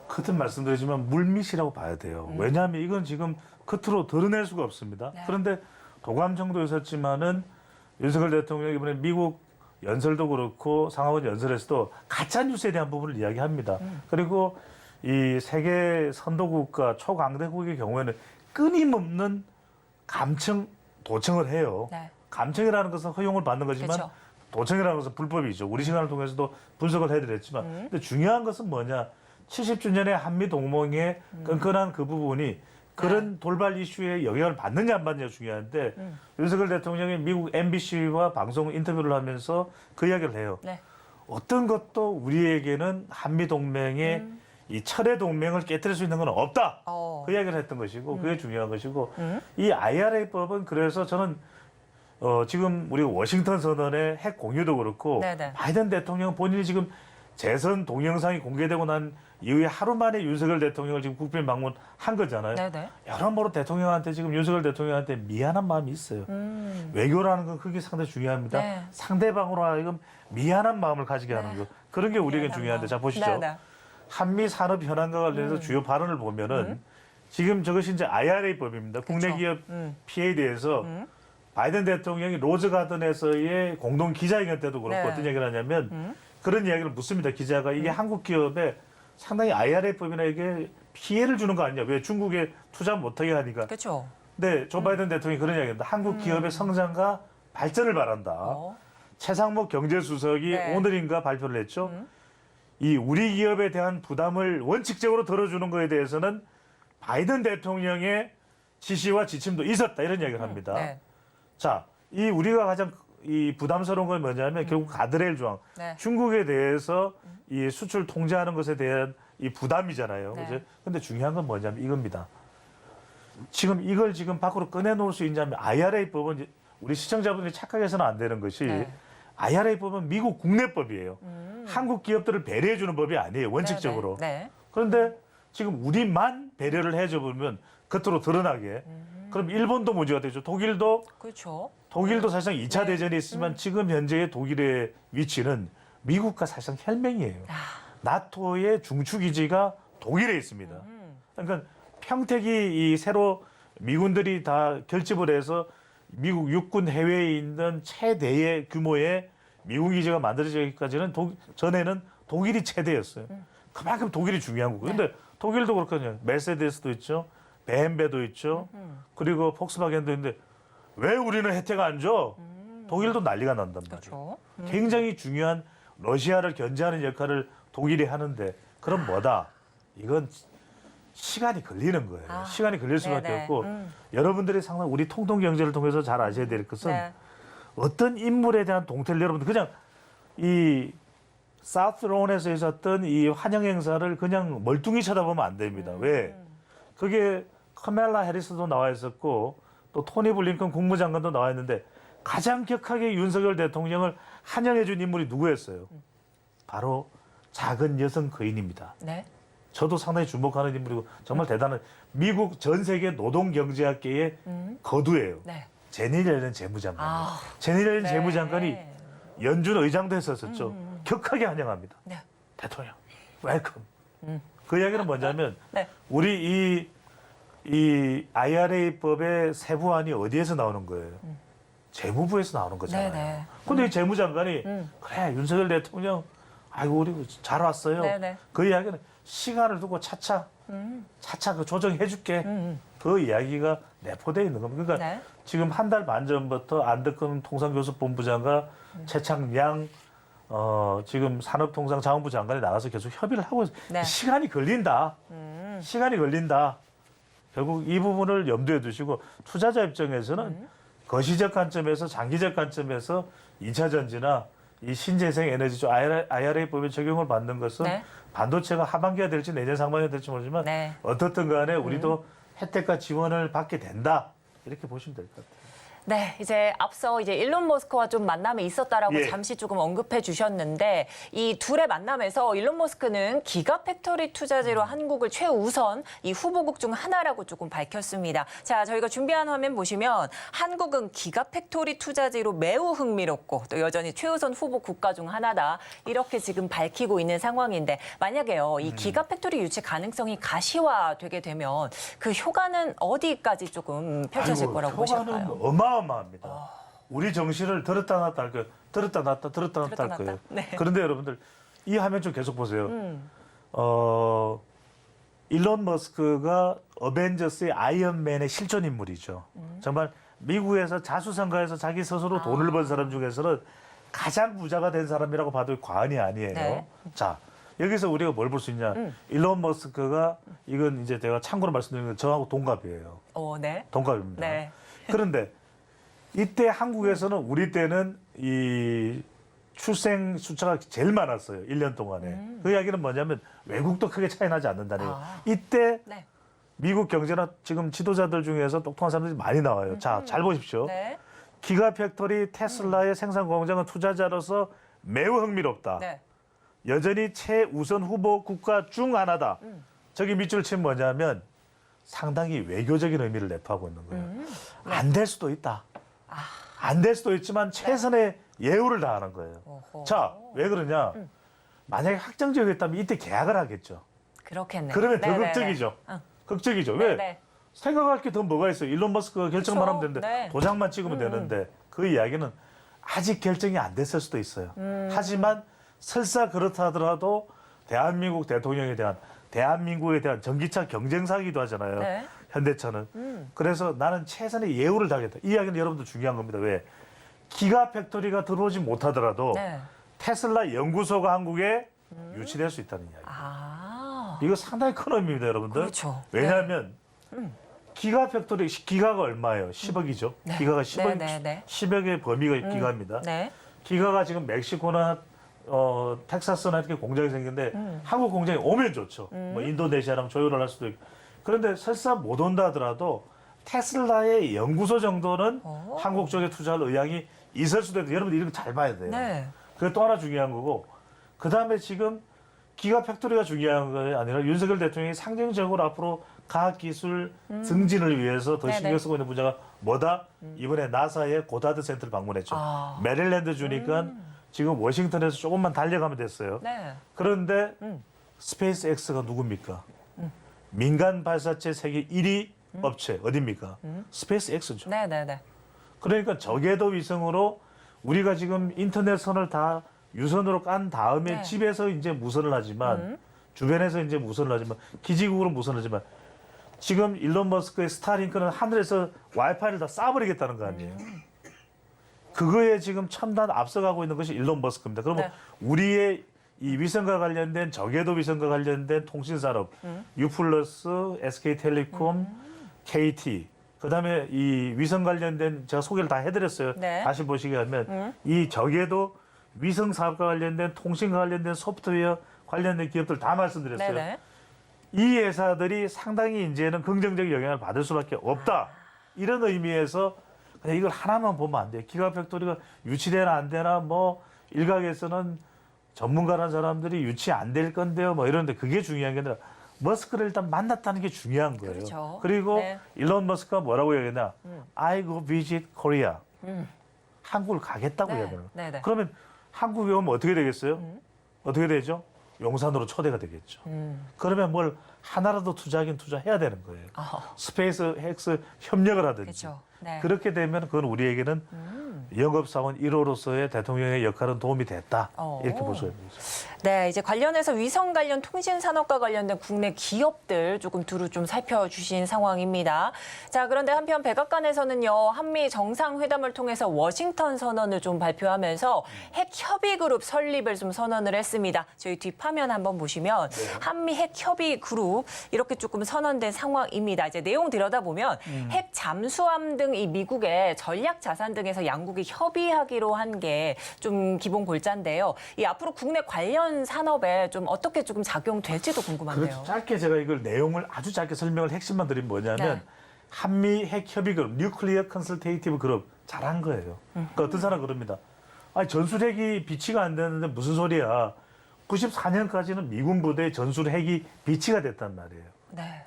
같은 말씀드리지만 물밑이라고 봐야 돼요. 왜냐하면 이건 지금 겉으로 드러낼 수가 없습니다. 네. 그런데 도감청도 있었지만은 윤석열 대통령이 이번에 미국 연설도 그렇고 상하원 연설에서도 가짜 뉴스에 대한 부분을 이야기합니다. 그리고 이 세계 선도국가 초강대국의 경우에는 끊임없는 감청, 도청을 해요. 네. 감청이라는 것은 허용을 받는 거지만 그렇죠. 도청이라는 것은 불법이죠. 우리 시간을 통해서도 분석을 해드렸지만 근데 중요한 것은 뭐냐. 70주년의 한미 동맹의 끈끈한 그 부분이 그런 돌발 이슈에 영향을 받느냐 안 받느냐 중요한데 윤석열 대통령이 미국 MBC와 방송 인터뷰를 하면서 그 이야기를 해요. 네. 어떤 것도 우리에게는 한미 동맹의 이 철의 동맹을 깨뜨릴 수 있는 건 없다. 그 이야기를 했던 것이고 그게 중요한 것이고 이 IRA법은 그래서 저는 지금 우리 워싱턴 선언의 핵 공유도 그렇고 네네. 바이든 대통령 본인이 지금 재선 동영상이 공개되고 난 이후에 하루 만에 윤석열 대통령을 지금 국빈 방문한 거잖아요. 네네. 여러모로 대통령한테 지금 윤석열 대통령한테 미안한 마음이 있어요. 외교라는 건 그게 상당히 중요합니다. 네. 상대방으로 하여금 미안한 마음을 가지게 하는 거. 그런 게 우리에게 중요한데 자 보시죠. 네네. 한미 산업 현안과 관련해서 주요 발언을 보면은 지금 저것이 이제 IRA법입니다. 국내 그렇죠. 기업 피해에 대해서 바이든 대통령이 로즈가든에서의 공동 기자회견 때도 그렇고 네. 어떤 얘기를 하냐면 그런 이야기를 묻습니다. 기자가 이게 한국 기업에 상당히 IRA법이나 이게 피해를 주는 거 아니냐. 왜 중국에 투자 못하게 하니까. 그렇죠. 네, 조 바이든 대통령이 그런 이야기합니다. 한국 기업의 성장과 발전을 바란다. 최상목 경제수석이 네. 오늘인가 발표를 했죠. 이 우리 기업에 대한 부담을 원칙적으로 덜어주는 거에 대해서는 바이든 대통령의 지시와 지침도 있었다. 이런 이야기를 합니다. 네. 자, 이 우리가 가장 이 부담스러운 건 뭐냐면 결국 가드레일 조항. 네. 중국에 대해서 이 수출 통제하는 것에 대한 이 부담이잖아요. 네. 그죠? 근데 중요한 건 뭐냐면 이겁니다. 지금 이걸 지금 밖으로 꺼내놓을 수 있냐면 IRA법은 우리 시청자분들이 착각해서는 안 되는 것이 네. IRA법은 미국 국내법이에요. 한국 기업들을 배려해주는 법이 아니에요. 원칙적으로. 네. 그런데 지금 우리만 배려를 해줘 보면 겉으로 드러나게. 그럼 일본도 문제가 되죠. 그렇죠. 독일도 사실상 2차 네. 대전이 있지만 지금 현재의 독일의 위치는 미국과 사실상 혈맹이에요. 나토의 중추기지가 독일에 있습니다. 그러니까 평택이 이 새로 미군들이 다 결집을 해서 미국 육군 해외에 있는 최대의 규모의 미군 기지가 만들어지기까지는 전에는 독일이 최대였어요. 그만큼 독일이 중요한 거고. 근데 독일도 그렇거든요. 메르세데스도 있죠. 벤베도 있죠. 그리고 폭스바겐도 있는데 왜 우리는 혜택 안 줘? 독일도 난리가 난단 말이에요. 그렇죠. 굉장히 중요한 러시아를 견제하는 역할을 독일이 하는데 그럼 뭐다? 이건 시간이 걸리는 거예요. 시간이 걸릴 수밖에 네네. 없고 여러분들이 상당히 우리 통통 경제를 통해서 잘 아셔야 될 것은 네. 어떤 인물에 대한 동태를 여러분들 그냥 이 사우스론에서 있었던 이 환영 행사를 그냥 멀뚱히 쳐다보면 안 됩니다. 왜? 그게 카멜라 해리스도 나와 있었고 또 토니 블링컨 국무장관도 나와 있는데 가장 격하게 윤석열 대통령을 환영해 준 인물이 누구였어요? 바로 작은 여성 거인입니다. 네. 저도 상당히 주목하는 인물이고 정말 대단한 미국 전 세계 노동경제학계의 거두예요. 네. 제니 옐런 재무장관. 아. 제니 옐런 네. 재무장관이 연준 의장도 했었었죠. 격하게 환영합니다. 네. 대통령, 웰컴. 그 이야기는 뭐냐면 네. 우리 이 IRA법의 세부안이 어디에서 나오는 거예요? 재무부에서 나오는 거잖아요. 네네. 근데 이 재무장관이 그래 윤석열 대통령 아이고 우리 잘 왔어요. 네네. 그 이야기는 시간을 두고 차차 그 조정해줄게. 그 이야기가 내포되어 있는 겁니다. 그러니까 네. 지금 한 달 반 전부터 안덕흠 통상교섭본부장과 최창양 지금 산업통상자원부 장관이 나가서 계속 협의를 하고 있어요. 네. 시간이 걸린다. 시간이 걸린다. 결국 이 부분을 염두에 두시고 투자자 입장에서는 거시적 관점에서 장기적 관점에서 2차 전지나 이 신재생 에너지 쪽 IRA법에 적용을 받는 것은 네. 반도체가 하반기가 될지 내년 상반기가 될지 모르지만 네. 어떻든 간에 우리도 혜택과 지원을 받게 된다. 이렇게 보시면 될 것 같아요. 네, 이제 앞서 이제 일론 머스크와 좀 만남이 있었다라고 예. 잠시 조금 언급해 주셨는데 이 둘의 만남에서 일론 머스크는 기가팩토리 투자제로 한국을 최우선 이 후보국 중 하나라고 조금 밝혔습니다. 자, 저희가 준비한 화면 보시면 한국은 기가팩토리 투자제로 매우 흥미롭고 또 여전히 최우선 후보 국가 중 하나다. 이렇게 지금 밝히고 있는 상황인데 만약에요, 이 기가팩토리 유치 가능성이 가시화되게 되면 그 효과는 어디까지 조금 펼쳐질 아이고, 거라고 효과는 보실까요? 어마어마합니다. 우리 정신을 들었다 놨다 할 거예요. 들었다 놨다 들었다 놨다 할 들었다 거예요. 놨다? 네. 그런데 여러분들 이 화면 좀 계속 보세요. 일론 머스크가 어벤져스의 아이언맨의 실존 인물이죠. 정말 미국에서 자수성가해서 자기 스스로 돈을 번 사람 중에서는 가장 부자가 된 사람이라고 봐도 과언이 아니에요. 네. 자, 여기서 우리가 뭘 볼 수 있냐? 일론 머스크가 이건 이제 제가 참고로 말씀드리는 건 저하고 동갑이에요. 네. 동갑입니다. 네. 그런데 이때 한국에서는 우리 때는 이 출생 숫자가 제일 많았어요. 1년 동안에. 그 이야기는 뭐냐면 외국도 크게 차이 나지 않는다는 얘기예요. 이때 네. 미국 경제나 지금 지도자들 중에서 똑똑한 사람들이 많이 나와요. 자, 잘 보십시오. 네. 기가팩토리 테슬라의 생산 공장은 투자자로서 매우 흥미롭다. 네. 여전히 최우선 후보 국가 중 하나다. 저기 밑줄 치면 뭐냐면 상당히 외교적인 의미를 내포하고 있는 거예요. 안 될 수도 있다. 안 될 수도 있지만 최선의 예우를 다하는 거예요. 어허. 자, 왜 그러냐? 만약에 확정적이었다면 이때 계약을 하겠죠. 그렇겠네요. 그러면 더 네네네. 극적이죠. 응. 극적이죠. 왜? 네네. 생각할 게 더 뭐가 있어요? 일론 머스크가 결정만 그쵸. 하면 되는데 네. 도장만 찍으면 되는데 그 이야기는 아직 결정이 안 됐을 수도 있어요. 하지만 설사 그렇다 하더라도 대한민국에 대한 전기차 경쟁사기도 하잖아요. 네. 현대차는. 그래서 나는 최선의 예우를 다하겠다. 이 이야기는 여러분들 중요한 겁니다. 왜? 기가팩토리가 들어오지 못하더라도 네. 테슬라 연구소가 한국에 유치될 수 있다는 이야기. 아. 이거 상당히 큰 의미입니다, 여러분들. 그렇죠. 왜냐하면 기가팩토리 기가가 얼마예요? 10억이죠. 기가가 10억, 네, 네. 10억의 범위가 기가입니다. 네. 기가가 지금 멕시코나 텍사스나 이렇게 공장이 생긴데 한국 공장이 오면 좋죠. 뭐 인도네시아랑 조율을 할 수도 있고. 그런데 설사 못 온다 하더라도 테슬라의 연구소 정도는 한국 쪽에 투자할 의향이 있을 수도 있고 여러분들 이런 거 잘 봐야 돼요. 네. 그게 또 하나 중요한 거고 그다음에 지금 기가팩토리가 중요한 게 아니라 윤석열 대통령이 상징적으로 앞으로 과학기술 증진을 위해서 더 네네. 신경 쓰고 있는 분야가 뭐다? 이번에 나사의 고다드 센터를 방문했죠. 아. 메릴랜드 주니까 지금 워싱턴에서 조금만 달려가면 됐어요. 네. 그런데 스페이스 X가 누굽니까? 민간 발사체 세계 1위 업체 어딥니까? 스페이스 X죠. 네네네. 그러니까 저궤도 위성으로 우리가 지금 인터넷 선을 다 유선으로 깐 다음에 네. 집에서 이제 무선을 하지만 주변에서 이제 무선을 하지만 기지국으로 무선을 하지만 지금 일론 머스크의 스타링크는 하늘에서 와이파이를 다 쏴버리겠다는 거 아니에요. 그거에 지금 첨단 앞서가고 있는 것이 일론 머스크입니다. 그러면 네. 우리의 이 위성과 관련된 저궤도 위성과 관련된 통신산업, 유플러스, SK텔레콤, KT, 그다음에 이 위성 관련된 제가 소개를 다 해드렸어요. 네. 다시 보시게 하면 이 저궤도 위성 사업과 관련된 통신과 관련된 소프트웨어 관련된 기업들 다 말씀드렸어요. 네네. 이 회사들이 상당히 이제는 긍정적 영향을 받을 수밖에 없다. 이런 의미에서 그냥 이걸 하나만 보면 안 돼요. 기가팩토리가 유치되나 안 되나 뭐 일각에서는 전문가라는 사람들이 유치 안 될 건데요. 뭐 이런데 그게 중요한 게 아니라 머스크를 일단 만났다는 게 중요한 거예요. 그렇죠. 그리고 네. 일론 머스크가 뭐라고 얘기했냐? I go visit Korea. 한국을 가겠다고 네. 얘기해요. 네네. 그러면 한국에 오면 어떻게 되겠어요? 어떻게 되죠? 용산으로 초대가 되겠죠. 그러면 뭘 하나라도 투자하긴 투자해야 되는 거예요. 스페이스 X 협력을 하든지. 그렇죠. 네. 그렇게 되면 그건 우리에게는 영업사원 1호로서의 대통령의 역할은 도움이 됐다. 이렇게 볼 수가 있습니다. 네, 이제 관련해서 위성 관련 통신 산업과 관련된 국내 기업들 조금 두루 좀 살펴주신 상황입니다. 자, 그런데 한편 백악관에서는요, 한미 정상회담을 통해서 워싱턴 선언을 좀 발표하면서 핵 협의 그룹 설립을 좀 선언을 했습니다. 저희 뒷화면 한번 보시면 한미 핵 협의 그룹 이렇게 조금 선언된 상황입니다. 이제 내용 들여다보면 핵 잠수함 등 이 미국의 전략 자산 등에서 양국이 협의하기로 한 게 좀 기본 골자인데요. 이 앞으로 국내 관련 산업에 좀 어떻게 조금 작용될지도 궁금한데요. 그렇죠. 짧게 제가 이걸 내용을 아주 짧게 설명을 핵심만 드리면 뭐냐면 네. 한미 핵 협의 그룹, 뉴클리어 컨설테이티브 그룹 잘한 거예요. 그러니까 어떤 사람 그럽니다. 아니 전술핵이 비치가 안 되는데 무슨 소리야. 94년까지는 미군 부대의 전술핵이 비치가 됐단 말이에요. 네.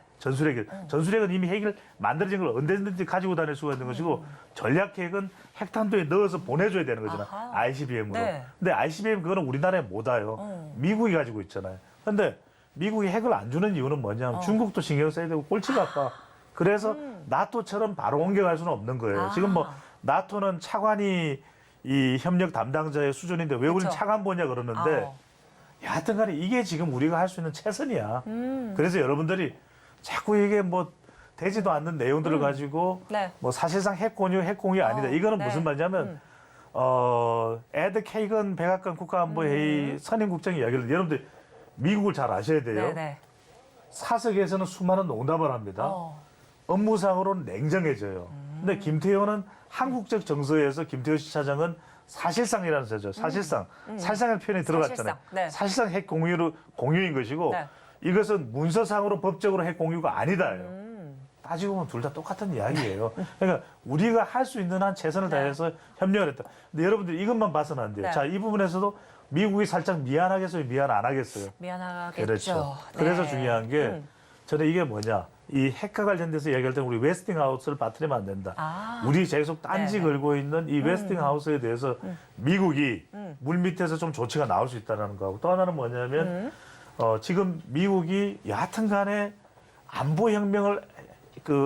전술핵은 이미 핵을 만들어진 걸 언제든지 가지고 다닐 수가 있는 것이고 전략핵은 핵탄두에 넣어서 보내줘야 되는 거잖아요. 아하. ICBM으로. 네. 근데 ICBM 그거는 우리나라에 못 와요. 미국이 가지고 있잖아요. 근데 미국이 핵을 안 주는 이유는 뭐냐면 중국도 신경 써야 되고 꼴찌가 아파. 그래서 나토처럼 바로 옮겨갈 수는 없는 거예요. 지금 뭐 나토는 차관이 이 협력 담당자의 수준인데 왜 우리는 그쵸. 차관 보냐 그러는데 여하튼 간에 이게 지금 우리가 할 수 있는 최선이야. 그래서 여러분들이 자꾸 이게 뭐 되지도 않는 내용들을 가지고 네. 뭐 사실상 핵 공유 아니다. 이거는 네. 무슨 말이냐면 에드 케이건 백악관 국가안보회의 선임국장 이야기를 여러분들 미국을 잘 아셔야 돼요. 네네. 사석에서는 수많은 농담을 합니다. 업무상으로는 냉정해져요. 근데 김태효는 한국적 정서에서 김태효 시 차장은 사실상이라는 거죠. 사실상. 사실상의 표현이 들어갔잖아요. 사실상, 네. 사실상 핵 공유인 것이고 네. 이것은 문서상으로 법적으로 핵 공유가 아니다요. 따지고 보면 둘 다 똑같은 이야기예요. 그러니까 우리가 할 수 있는 한 최선을 다해서 협력을 했다. 근데 여러분들 이것만 봐서는 안 돼요. 네. 자, 이 부분에서도 미국이 살짝 미안하겠어요? 미안 안 하겠어요? 미안하겠죠. 그렇죠. 네. 그래서 중요한 게 저는 이게 뭐냐. 이 핵과 관련돼서 얘기할 때 우리 웨스팅하우스를 빠뜨리면 안 된다. 우리 계속 딴지 네네. 걸고 있는 이 웨스팅하우스에 대해서 미국이 물 밑에서 좀 조치가 나올 수 있다는 거하고 또 하나는 뭐냐면 지금 미국이 여하튼 간에 안보혁명을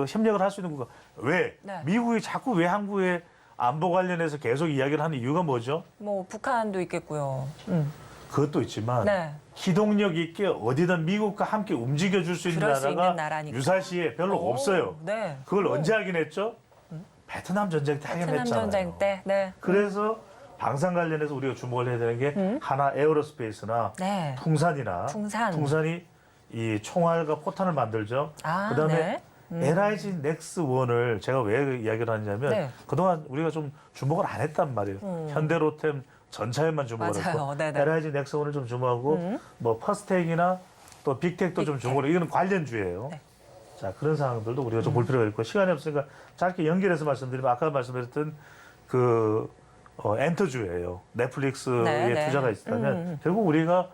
협력을 할 수 있는 국가. 왜? 네. 미국이 자꾸 왜 한국의 안보 관련해서 계속 이야기를 하는 이유가 뭐죠? 뭐 북한도 있겠고요. 그것도 있지만 네. 기동력 있게 어디든 미국과 함께 움직여줄 수 있는 그럴 수 있는 나라가 나라니까. 유사시에 별로 없어요. 네. 그걸 언제 하긴 했죠? 베트남 전쟁 때 하긴 베트남 했잖아요. 전쟁 때. 네. 그래서 방산 관련해서 우리가 주목을 해야 되는 게 하나 에어로스페이스나 네. 풍산이나 풍산. 풍산이 이 총알과 포탄을 만들죠. 아, 그다음에 네. LIG 넥스 1을 제가 왜 이야기를 하냐면 네. 그동안 우리가 좀 주목을 안 했단 말이에요. 현대로템 전차에만 주목을 맞아요. 했고 네네. LIG 넥스 1을 좀 주목하고 뭐 퍼스텍이나 또 빅텍도 좀 주목을 이거는 관련주예요. 네. 자, 그런 상황들도 우리가 좀 볼 필요가 있고 시간이 없으니까 짧게 연결해서 말씀드리면 아까 말씀드렸던 엔터주예요. 넷플릭스에 네, 네. 투자가 있다면 결국 우리가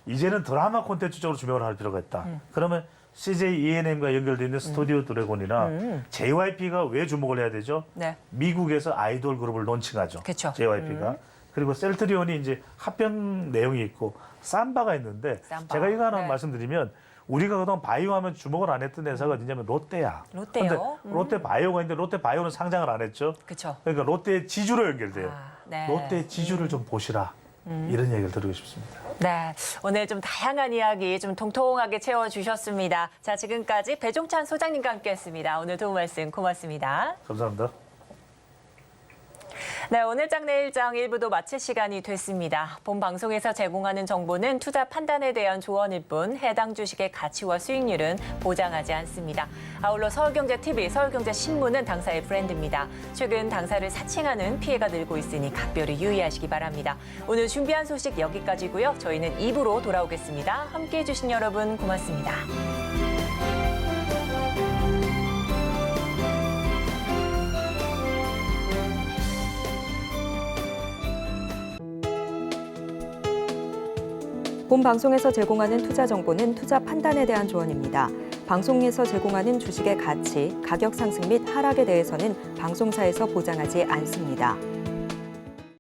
이제는 드라마 콘텐츠적으로 주목을 할 필요가 있다. 그러면 CJ ENM과 연결되어 있는 스튜디오 드래곤이나 JYP가 왜 주목을 해야 되죠? 네. 미국에서 아이돌 그룹을 론칭하죠. 그쵸. JYP가. 그리고 셀트리온이 이제 합병 내용이 있고 삼바가 있는데 삼바. 제가 이거 하나 네. 말씀드리면 우리가 그동안 바이오 하면 주목을 안 했던 회사가 어디냐면 롯데야. 롯데요? 근데 롯데 바이오가 있는데 롯데 바이오는 상장을 안 했죠. 그렇죠. 그러니까 롯데의 지주로 연결돼요. 네. 롯데의 지주를 좀 보시라. 이런 얘기를 드리고 싶습니다. 네, 오늘 좀 다양한 이야기 좀 통통하게 채워주셨습니다. 자, 지금까지 배종찬 소장님과 함께했습니다. 오늘 도움 말씀 고맙습니다. 감사합니다. 네, 오늘장 내일장 1부도 마칠 시간이 됐습니다. 본 방송에서 제공하는 정보는 투자 판단에 대한 조언일 뿐 해당 주식의 가치와 수익률은 보장하지 않습니다. 아울러 서울경제TV, 서울경제신문은 당사의 브랜드입니다. 최근 당사를 사칭하는 피해가 늘고 있으니 각별히 유의하시기 바랍니다. 오늘 준비한 소식 여기까지고요. 저희는 2부로 돌아오겠습니다. 함께해 주신 여러분 고맙습니다. 본 방송에서 제공하는 투자 정보는 투자 판단에 대한 조언입니다. 방송에서 제공하는 주식의 가치, 가격 상승 및 하락에 대해서는 방송사에서 보장하지 않습니다.